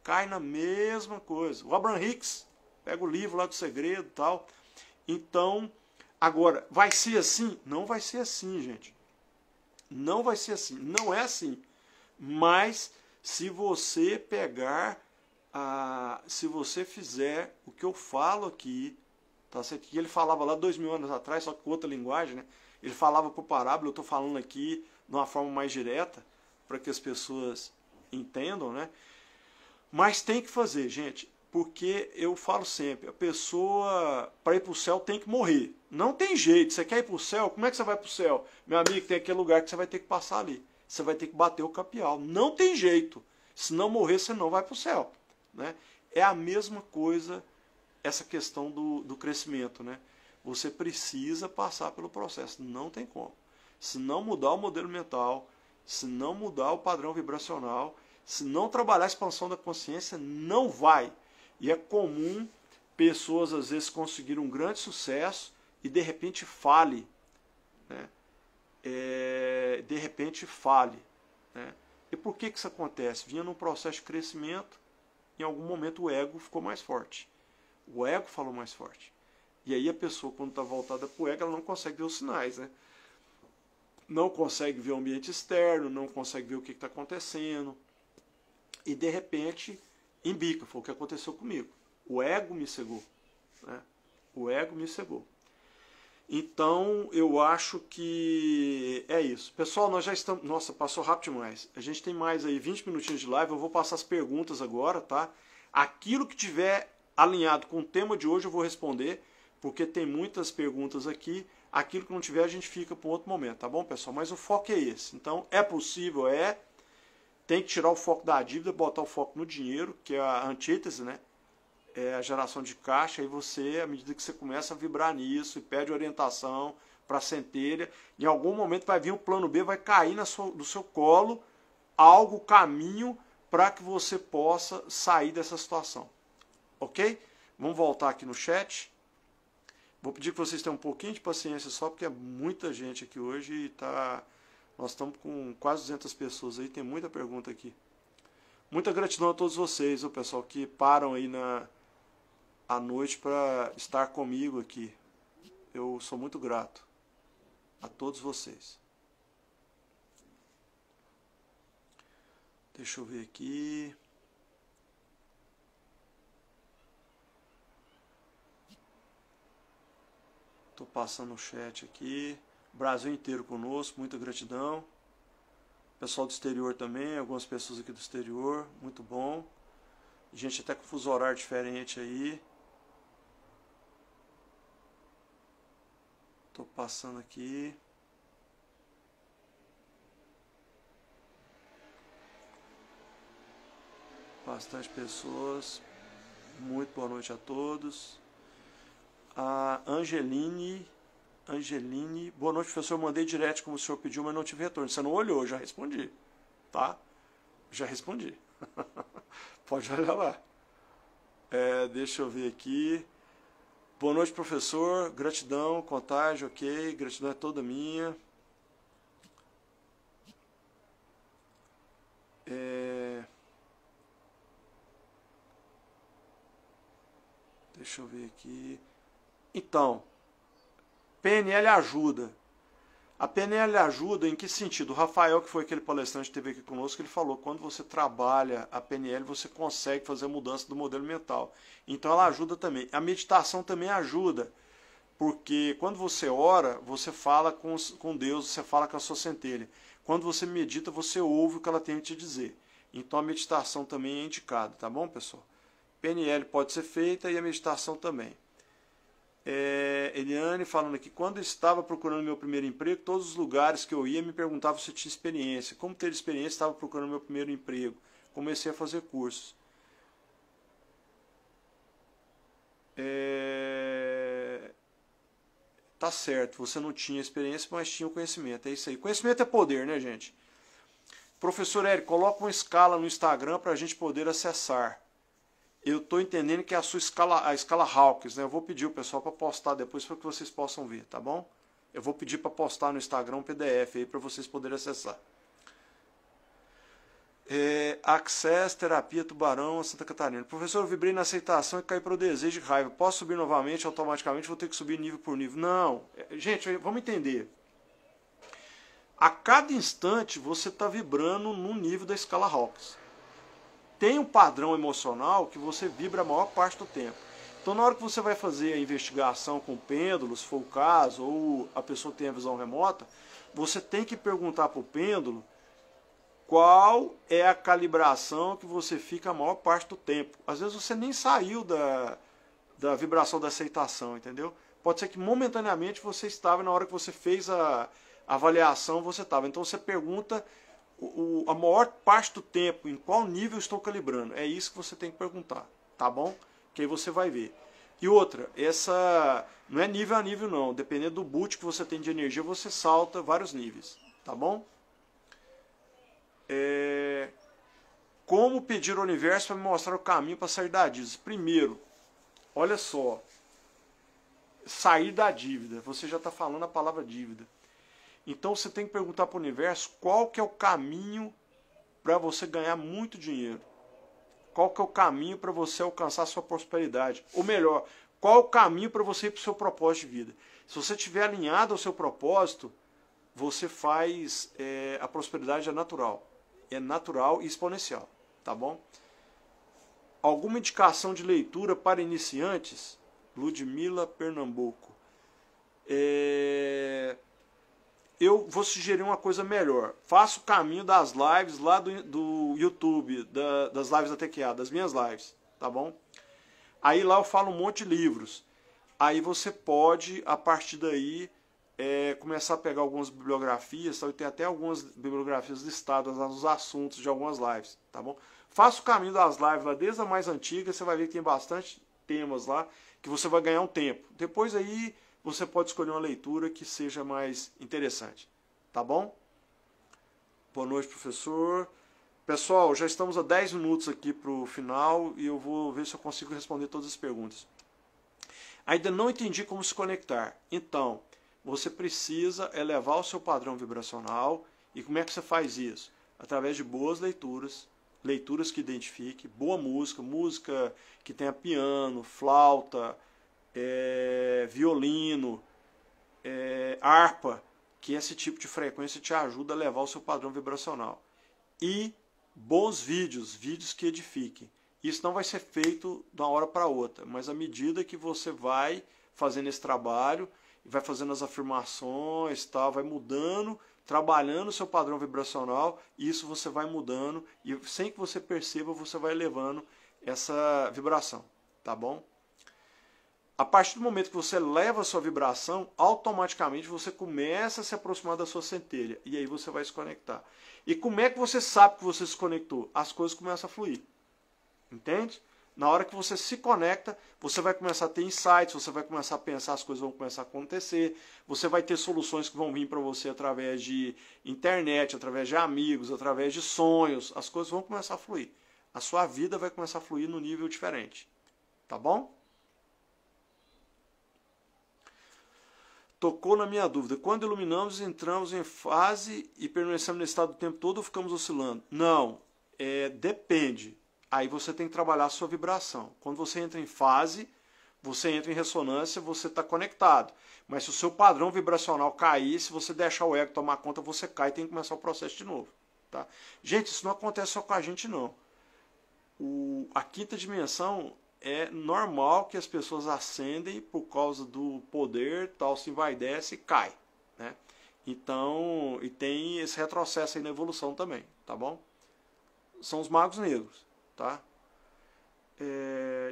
caem na mesma coisa. O Abraham Hicks, pega o livro lá do segredo e tal. Então, agora, vai ser assim? Não vai ser assim, gente. Não vai ser assim. Não é assim. Mas, se você pegar, se você fizer o que eu falo aqui, tá certo? Que ele falava lá 2000 anos atrás, só que com outra linguagem, né? Ele falava por parábola, eu estou falando aqui de uma forma mais direta, para que as pessoas entendam, né? Mas tem que fazer, gente, porque eu falo sempre, a pessoa, para ir para o céu, tem que morrer. Não tem jeito, você quer ir para o céu? Como é que você vai para o céu? Meu amigo, tem aquele lugar que você vai ter que passar ali. Você vai ter que bater o capial. Não tem jeito. Se não morrer, você não vai para o céu. Né? É a mesma coisa essa questão do crescimento. Né? Você precisa passar pelo processo. Não tem como. Se não mudar o modelo mental, se não mudar o padrão vibracional, se não trabalhar a expansão da consciência, não vai. E é comum pessoas, às vezes, conseguirem um grande sucesso e, de repente, fale. Né? De repente, fale. Né? E por que isso acontece? Vinha num processo de crescimento, em algum momento o ego ficou mais forte. O ego falou mais forte. E aí a pessoa, quando está voltada para o ego, ela não consegue ver os sinais. Né? Não consegue ver o ambiente externo, não consegue ver o que está acontecendo. E, de repente, embica. Foi o que aconteceu comigo. O ego me cegou. Né? O ego me cegou. Então, eu acho que é isso. Pessoal, nós já estamos... Nossa, passou rápido demais. A gente tem mais aí 20 minutinhos de live. Eu vou passar as perguntas agora, tá? Aquilo que tiver alinhado com o tema de hoje eu vou responder, porque tem muitas perguntas aqui. Aquilo que não tiver a gente fica para um outro momento, tá bom, pessoal? Mas o foco é esse. Então, é possível, tem que tirar o foco da dívida, botar o foco no dinheiro, que é a antítese, né? É a geração de caixa, e você, à medida que você começa a vibrar nisso e pede orientação para a centelha, em algum momento vai vir o plano B, vai cair no seu colo algo, caminho, para que você possa sair dessa situação. Ok? Vamos voltar aqui no chat. Vou pedir que vocês tenham um pouquinho de paciência só, porque é muita gente aqui hoje e nós estamos com quase 200 pessoas aí, tem muita pergunta aqui. Muita gratidão a todos vocês, o pessoal que param aí à noite para estar comigo aqui. Eu sou muito grato a todos vocês. Deixa eu ver aqui. Estou passando o chat aqui. Brasil inteiro conosco, muita gratidão. Pessoal do exterior também, algumas pessoas aqui do exterior, muito bom. Gente até com fuso horário diferente aí. Estou passando aqui. Bastante pessoas. Muito boa noite a todos. A Angeline, boa noite, professor. Eu mandei direct como o senhor pediu, mas não tive retorno. Você não olhou, já respondi. Tá? Já respondi. Pode olhar lá. Deixa eu ver aqui. Boa noite, professor. Gratidão, contagem, ok. Gratidão é toda minha. Deixa eu ver aqui. Então, PNL ajuda. A PNL ajuda em que sentido? O Rafael, que foi aquele palestrante que esteve aqui conosco, ele falou que quando você trabalha a PNL, você consegue fazer a mudança do modelo mental. Então ela ajuda também. A meditação também ajuda, porque quando você ora, você fala com Deus, você fala com a sua centelha. Quando você medita, você ouve o que ela tem a te dizer. Então a meditação também é indicada, tá bom, pessoal? PNL pode ser feita e a meditação também. Eliane falando aqui, quando eu estava procurando meu primeiro emprego, todos os lugares que eu ia me perguntavam se eu tinha experiência. Como ter experiência? Estava procurando meu primeiro emprego. Comecei a fazer cursos. Tá certo, você não tinha experiência, mas tinha o conhecimento. É isso aí. Conhecimento é poder, né, gente? Professor Érico, coloca uma escala no Instagram para a gente poder acessar. Eu estou entendendo que é a sua escala, a escala Hawkins, né? Eu vou pedir o pessoal para postar depois para que vocês possam ver, tá bom? Eu vou pedir para postar no Instagram um PDF aí para vocês poderem acessar. Access, Terapia, Tubarão, Santa Catarina. Professor, eu vibrei na aceitação e caí para o desejo de raiva. Posso subir novamente, automaticamente? Vou ter que subir nível por nível. Não. Gente, vamos entender. A cada instante você está vibrando no nível da escala Hawkins. Tem um padrão emocional que você vibra a maior parte do tempo. Então, na hora que você vai fazer a investigação com pêndulo, se for o caso, ou a pessoa tem a visão remota, você tem que perguntar para o pêndulo qual é a calibração que você fica a maior parte do tempo. Às vezes você nem saiu da vibração da aceitação, entendeu? Pode ser que momentaneamente você estava, na hora que você fez a avaliação, você estava. Então você pergunta a maior parte do tempo, em qual nível estou calibrando. É isso que você tem que perguntar, tá bom? Que aí você vai ver. E outra, essa não é nível a nível não. Dependendo do boot que você tem de energia, você salta vários níveis, tá bom? Como pedir ao universo para me mostrar o caminho para sair da dívida? Primeiro, olha só, sair da dívida. Você já está falando a palavra dívida. Então você tem que perguntar para o universo qual que é o caminho para você ganhar muito dinheiro. Qual que é o caminho para você alcançar a sua prosperidade. Ou melhor, qual é o caminho para você ir para o seu propósito de vida. Se você estiver alinhado ao seu propósito, você faz, a prosperidade é natural. É natural e exponencial, tá bom? Alguma indicação de leitura para iniciantes? Ludmila, Pernambuco. Eu vou sugerir uma coisa melhor. Faça o caminho das lives lá do YouTube, das lives da TQA, das minhas lives, tá bom? Aí lá eu falo um monte de livros. Aí você pode, a partir daí, começar a pegar algumas bibliografias, tá? E tem até algumas bibliografias listadas nos assuntos de algumas lives, tá bom? Faça o caminho das lives lá, desde a mais antiga, você vai ver que tem bastante temas lá, que você vai ganhar um tempo. Depois aí, você pode escolher uma leitura que seja mais interessante, tá bom? Boa noite, professor. Pessoal, já estamos a 10 minutos aqui para o final e eu vou ver se eu consigo responder todas as perguntas. Ainda não entendi como se conectar. Então, você precisa elevar o seu padrão vibracional. E como é que você faz isso? Através de boas leituras, leituras que identifiquem, boa música, música que tenha piano, flauta, violino, harpa, que esse tipo de frequência te ajuda a elevar o seu padrão vibracional. E bons vídeos, vídeos que edifiquem. Isso não vai ser feito de uma hora para outra, mas à medida que você vai fazendo esse trabalho, vai fazendo as afirmações, tal, vai mudando, trabalhando o seu padrão vibracional, isso você vai mudando e sem que você perceba, você vai elevando essa vibração, tá bom? A partir do momento que você eleva a sua vibração, automaticamente você começa a se aproximar da sua centelha e aí você vai se conectar. E como é que você sabe que você se conectou? As coisas começam a fluir. Entende? Na hora que você se conecta, você vai começar a ter insights, você vai começar a pensar, as coisas vão começar a acontecer, você vai ter soluções que vão vir para você através de internet, através de amigos, através de sonhos, as coisas vão começar a fluir. A sua vida vai começar a fluir num nível diferente. Tá bom? Tocou na minha dúvida. Quando iluminamos, entramos em fase e permanecemos no estado o tempo todo ou ficamos oscilando? Não, depende. Aí você tem que trabalhar a sua vibração. Quando você entra em fase, você entra em ressonância, você está conectado. Mas se o seu padrão vibracional cair, se você deixar o ego tomar conta, você cai e tem que começar o processo de novo. Tá? Gente, isso não acontece só com a gente, não. A quinta dimensão é normal que as pessoas ascendem por causa do poder, tal, se vai, desce e cai. Né? Então, e tem esse retrocesso aí na evolução também, tá bom? São os magos negros, tá?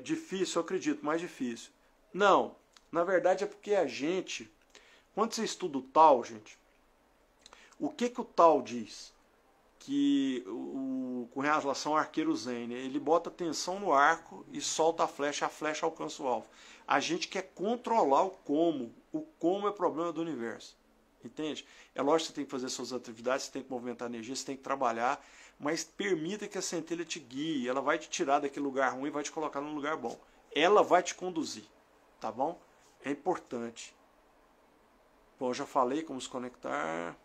Difícil, eu acredito, mais difícil. Não, na verdade é porque a gente, quando você estuda o Tao, gente, o que o Tao diz? Que com relação ao arqueiro zen, né? Ele bota tensão no arco e solta a flecha alcança o alvo. A gente quer controlar o como é problema do universo, entende? É lógico que você tem que fazer suas atividades, você tem que movimentar a energia, você tem que trabalhar, mas permita que a centelha te guie, ela vai te tirar daquele lugar ruim e vai te colocar num lugar bom. Ela vai te conduzir, tá bom? É importante. Bom, eu já falei como se conectar.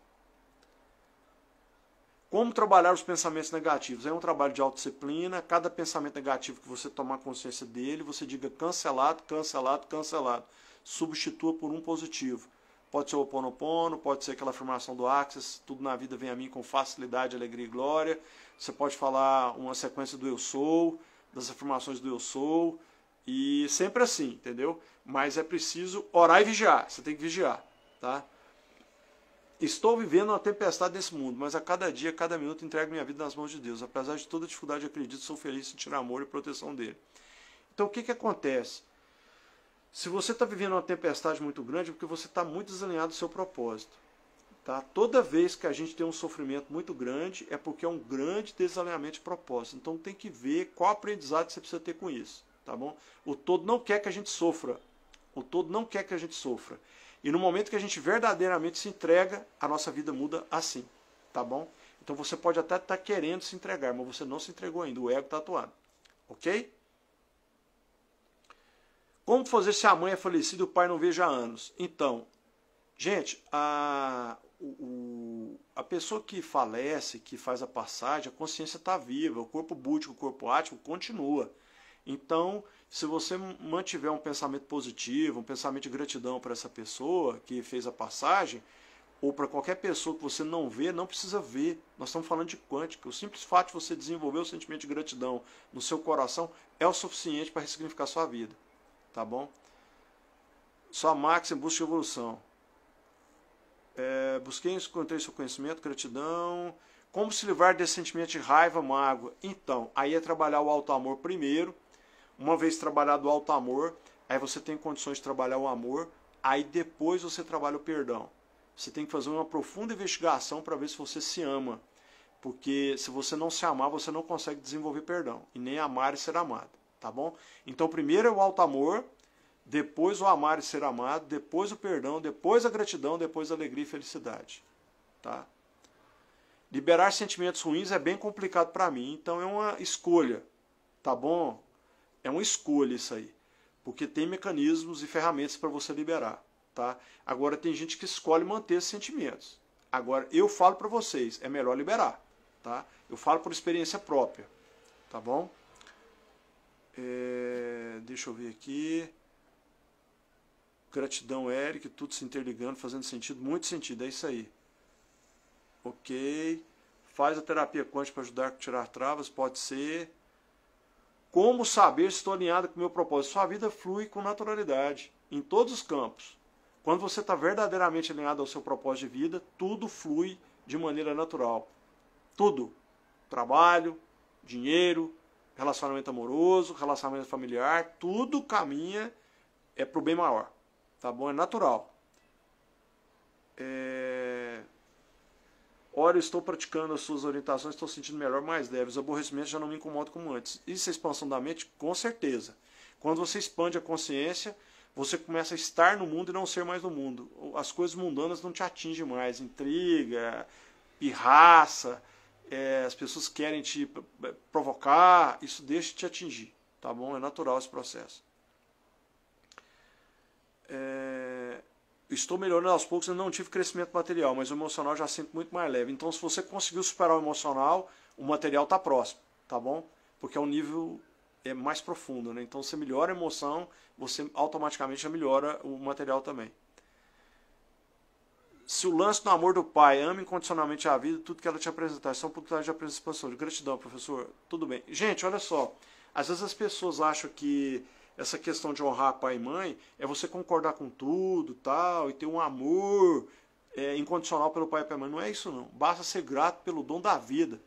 Como trabalhar os pensamentos negativos? É um trabalho de autodisciplina. Cada pensamento negativo que você tomar consciência dele, você diga cancelado, cancelado, cancelado. Substitua por um positivo. Pode ser o Ho'oponopono, pode ser aquela afirmação do Axis, tudo na vida vem a mim com facilidade, alegria e glória. Você pode falar uma sequência do eu sou, das afirmações do eu sou, e sempre assim, entendeu? Mas é preciso orar e vigiar, você tem que vigiar, tá? Estou vivendo uma tempestade nesse mundo, mas a cada dia, a cada minuto, entrego minha vida nas mãos de Deus. Apesar de toda dificuldade, acredito, sou feliz em sentir amor e proteção dele. Então, o que acontece? Se você está vivendo uma tempestade muito grande, é porque você está muito desalinhado do seu propósito. Tá? Toda vez que a gente tem um sofrimento muito grande, é porque é um grande desalinhamento de propósito. Então, tem que ver qual aprendizado você precisa ter com isso. Tá bom? O todo não quer que a gente sofra. O todo não quer que a gente sofra. E no momento que a gente verdadeiramente se entrega, a nossa vida muda assim, tá bom? Então você pode até estar querendo se entregar, mas você não se entregou ainda, o ego está atuando, ok? Como fazer se a mãe é falecida e o pai não veja há anos? Então, gente, a pessoa que falece, que faz a passagem, a consciência está viva, o corpo búdico, o corpo ático continua. Então, se você mantiver um pensamento positivo, um pensamento de gratidão para essa pessoa que fez a passagem, ou para qualquer pessoa que você não vê, não precisa ver. Nós estamos falando de quântica. O simples fato de você desenvolver o sentimento de gratidão no seu coração é o suficiente para ressignificar sua vida. Tá bom? Só a Max em busca de evolução. Busquei e encontrei seu conhecimento, gratidão. Como se livrar desse sentimento de raiva, mágoa? Então, aí é trabalhar o alto amor primeiro. Uma vez trabalhado o alto amor, aí você tem condições de trabalhar o amor, aí depois você trabalha o perdão. Você tem que fazer uma profunda investigação para ver se você se ama. Porque se você não se amar, você não consegue desenvolver perdão. E nem amar e ser amado. Tá bom? Então primeiro é o alto amor, depois o amar e ser amado, depois o perdão, depois a gratidão, depois a alegria e felicidade. Tá? Liberar sentimentos ruins é bem complicado para mim, então é uma escolha. Tá bom? É uma escolha isso aí. Porque tem mecanismos e ferramentas para você liberar. Tá? Agora tem gente que escolhe manter esses sentimentos. Agora eu falo para vocês, é melhor liberar. Tá? Eu falo por experiência própria. Tá bom? Deixa eu ver aqui. Gratidão, Eric, tudo se interligando, fazendo sentido, muito sentido, é isso aí. Ok. Faz a terapia quântica para ajudar a tirar travas, pode ser. Como saber se estou alinhado com o meu propósito? Sua vida flui com naturalidade, em todos os campos. Quando você está verdadeiramente alinhado ao seu propósito de vida, tudo flui de maneira natural. Tudo. Trabalho, dinheiro, relacionamento amoroso, relacionamento familiar, tudo caminha para o bem maior. Tá bom? É natural. Ora, eu estou praticando as suas orientações, estou sentindo melhor, mais leve. Os aborrecimentos já não me incomodam como antes. Isso é expansão da mente? Com certeza. Quando você expande a consciência, você começa a estar no mundo e não ser mais no mundo. As coisas mundanas não te atingem mais. Intriga, pirraça, as pessoas querem te provocar, isso deixa de te atingir. Tá bom? É natural esse processo. Estou melhorando aos poucos, eu não tive crescimento material, mas o emocional já sinto muito mais leve. Então, se você conseguiu superar o emocional, o material está próximo, tá bom? Porque é um nível mais profundo, né? Então, você melhora a emoção, você automaticamente já melhora o material também. Se o lance do amor do pai ama incondicionalmente a vida, tudo que ela te apresentar, são oportunidades de apresentação, de gratidão, professor, tudo bem. Gente, olha só, às vezes as pessoas acham que essa questão de honrar pai e mãe é você concordar com tudo tal, e ter um amor incondicional pelo pai e pela mãe. Não é isso não. Basta ser grato pelo dom da vida.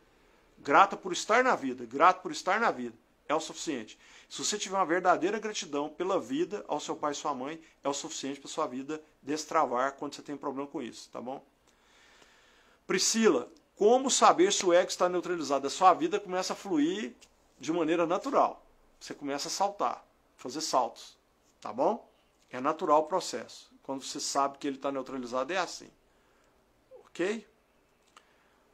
Grata por estar na vida. Grato por estar na vida. É o suficiente. Se você tiver uma verdadeira gratidão pela vida ao seu pai e sua mãe, é o suficiente para sua vida destravar quando você tem problema com isso. Tá bom? Priscila, como saber se o ego está neutralizado? A sua vida começa a fluir de maneira natural. Você começa a saltar. Fazer saltos, tá bom? É natural o processo. Quando você sabe que ele está neutralizado, é assim. Ok?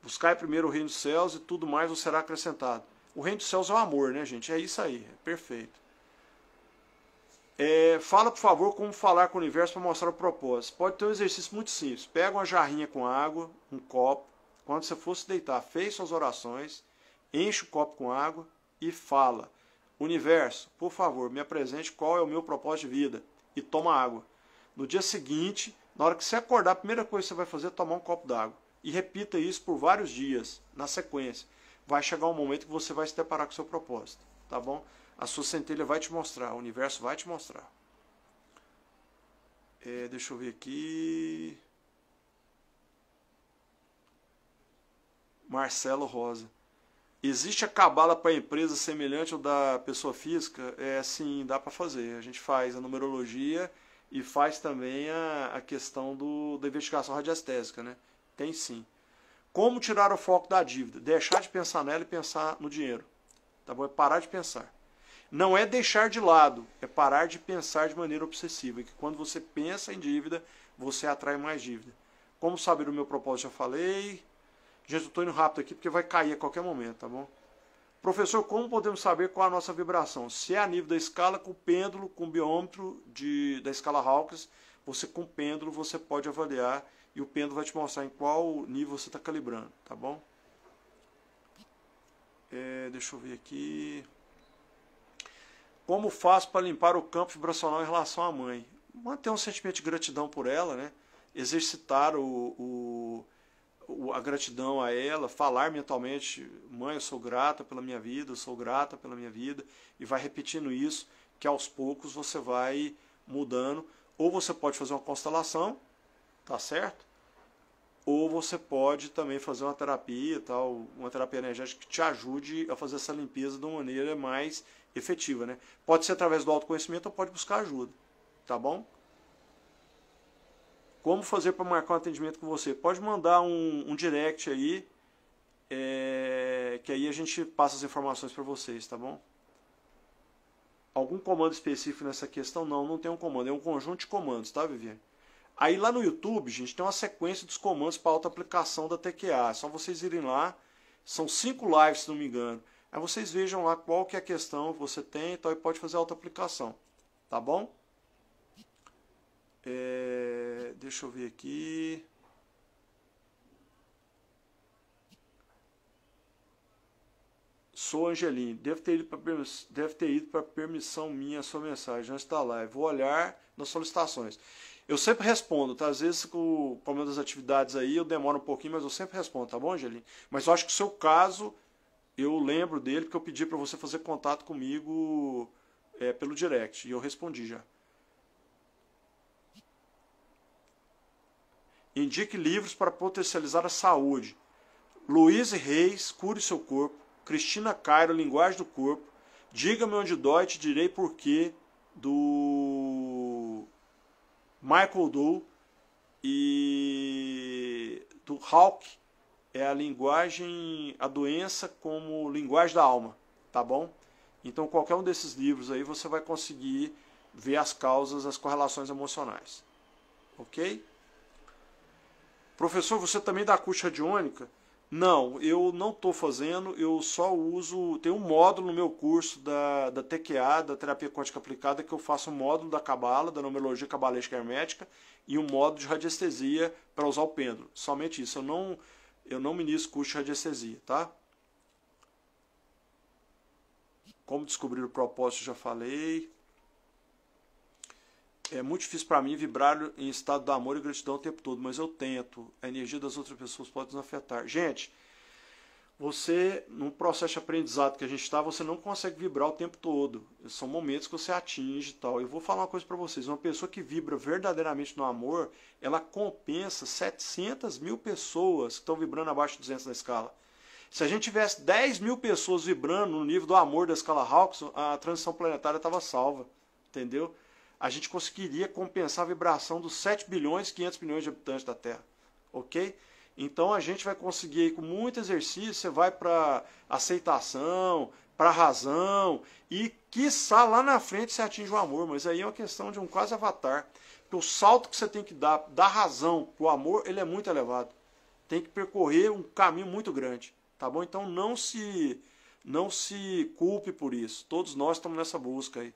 Buscai primeiro o reino dos céus e tudo mais vos será acrescentado. O reino dos céus é o amor, né, gente? É isso aí, é perfeito. Fala, por favor, como falar com o universo para mostrar o propósito. Pode ter um exercício muito simples. Pega uma jarrinha com água, um copo. Quando você for se deitar, fez suas orações, enche o copo com água e fala: universo, por favor, me apresente qual é o meu propósito de vida. E toma água. No dia seguinte, na hora que você acordar, a primeira coisa que você vai fazer é tomar um copo d'água. E repita isso por vários dias, na sequência. Vai chegar um momento que você vai se deparar com o seu propósito. Tá bom? A sua centelha vai te mostrar, o universo vai te mostrar. Deixa eu ver aqui. Marcelo Rosa. Existe a cabala para empresa semelhante ao da pessoa física? Sim, dá para fazer. A gente faz a numerologia e faz também a questão da investigação radiestésica, né? Tem sim. Como tirar o foco da dívida? Deixar de pensar nela e pensar no dinheiro. Tá bom? É parar de pensar. Não é deixar de lado, é parar de pensar de maneira obsessiva. Que quando você pensa em dívida, você atrai mais dívida. Como saber o meu propósito? Já falei. Gente, eu estou indo rápido aqui porque vai cair a qualquer momento, tá bom? Professor, como podemos saber qual é a nossa vibração? Se é a nível da escala, com o pêndulo, com o biômetro da escala Hawkins, você com o pêndulo você pode avaliar e o pêndulo vai te mostrar em qual nível você está calibrando, tá bom? Deixa eu ver aqui. Como faço para limpar o campo vibracional em relação à mãe? Manter um sentimento de gratidão por ela, né? Exercitar a gratidão a ela, falar mentalmente: mãe, eu sou grata pela minha vida, eu sou grata pela minha vida, e vai repetindo isso, que aos poucos você vai mudando. Ou você pode fazer uma constelação, tá certo? Ou você pode também fazer uma terapia, uma terapia energética que te ajude a fazer essa limpeza de uma maneira mais efetiva, né? Pode ser através do autoconhecimento ou pode buscar ajuda, tá bom? Como fazer para marcar um atendimento com você? Pode mandar um direct aí, que aí a gente passa as informações para vocês, tá bom? Algum comando específico nessa questão? Não, não tem um comando, é um conjunto de comandos, tá, Viviane? Aí lá no YouTube, gente, tem uma sequência dos comandos para auto-aplicação da TQA. É só vocês irem lá, são 5 lives, se não me engano. Aí vocês vejam lá qual que é a questão que você tem, então aí pode fazer a auto-aplicação, tá bom? Deixa eu ver aqui. Sou Angeline. Deve ter ido para permissão minha a sua mensagem antes da live. Vou olhar nas solicitações. Eu sempre respondo, tá? Às vezes com o problema das atividades aí eu demoro um pouquinho, mas eu sempre respondo, tá bom, Angeline? Mas eu acho que o seu caso, eu lembro dele, porque eu pedi para você fazer contato comigo pelo direct. E eu respondi já. Indique livros para potencializar a saúde. Luíse Reis, Cure Seu Corpo. Cristina Cairo, Linguagem do Corpo. Diga-me onde dói, te direi porquê, do Michael Dole. E do Hawke, é a linguagem, a doença como linguagem da alma, tá bom? Então qualquer um desses livros aí você vai conseguir ver as causas, as correlações emocionais. Ok? Professor, você também dá acústica radiônica? Não, eu não estou fazendo, eu só uso, tem um módulo no meu curso da TQA, da Terapia Quântica Aplicada, que eu faço um módulo da Cabala, da Numerologia Cabalística Hermética, e um módulo de radiestesia para usar o pêndulo. Somente isso, eu não ministro curso de radiestesia, tá? Como descobrir o propósito, já falei. É muito difícil para mim vibrar em estado de amor e gratidão o tempo todo, mas eu tento. A energia das outras pessoas pode nos afetar. Gente, você, num processo de aprendizado que a gente está, você não consegue vibrar o tempo todo. São momentos que você atinge e tal. Eu vou falar uma coisa para vocês. Uma pessoa que vibra verdadeiramente no amor, ela compensa 700 mil pessoas que estão vibrando abaixo de 200 na escala. Se a gente tivesse 10 mil pessoas vibrando no nível do amor da escala Hawkes, a transição planetária estava salva. Entendeu? A gente conseguiria compensar a vibração dos 7 bilhões e 500 milhões de habitantes da Terra. Ok? Então a gente vai conseguir, com muito exercício, você vai para aceitação, para razão, e quiçá lá na frente você atinge o amor, mas aí é uma questão de um quase avatar. Porque o salto que você tem que dar da razão para o amor, ele é muito elevado. Tem que percorrer um caminho muito grande. Tá bom? Então não se culpe por isso. Todos nós estamos nessa busca aí.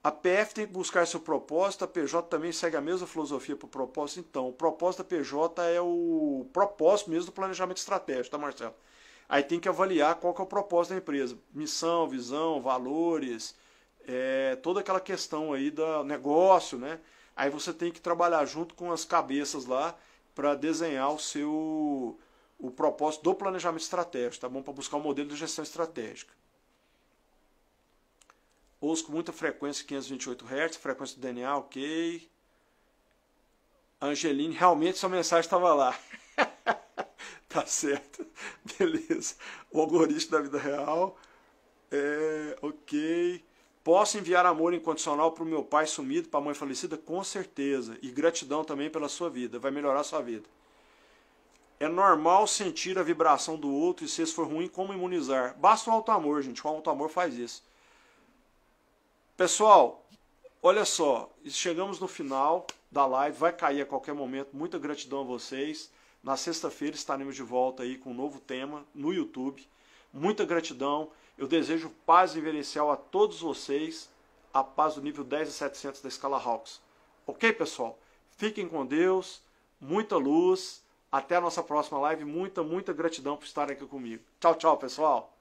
A PF tem que buscar seu propósito, a PJ também segue a mesma filosofia para o propósito. Então, o propósito da PJ é o propósito mesmo do planejamento estratégico, tá, Marcelo? Aí tem que avaliar qual que é o propósito da empresa. Missão, visão, valores, toda aquela questão aí do negócio, né? Aí você tem que trabalhar junto com as cabeças lá para desenhar o propósito do planejamento estratégico, tá bom? Para buscar um modelo de gestão estratégica. Ouço com muita frequência 528 Hz, frequência do DNA, ok. Angeline, realmente sua mensagem estava lá. Tá certo. Beleza. O algoritmo da vida real. Ok. Posso enviar amor incondicional para o meu pai sumido, para a mãe falecida? Com certeza. E gratidão também pela sua vida. Vai melhorar a sua vida. É normal sentir a vibração do outro e se for ruim, como imunizar? Basta o auto-amor, gente. O auto-amor faz isso. Pessoal, olha só, chegamos no final da live, vai cair a qualquer momento, muita gratidão a vocês. Na sexta-feira estaremos de volta aí com um novo tema no YouTube. Muita gratidão, eu desejo paz inverencial a todos vocês, a paz do nível 10.700 da escala Hawkes. Ok, pessoal? Fiquem com Deus, muita luz, até a nossa próxima live, muita gratidão por estarem aqui comigo. Tchau, tchau, pessoal!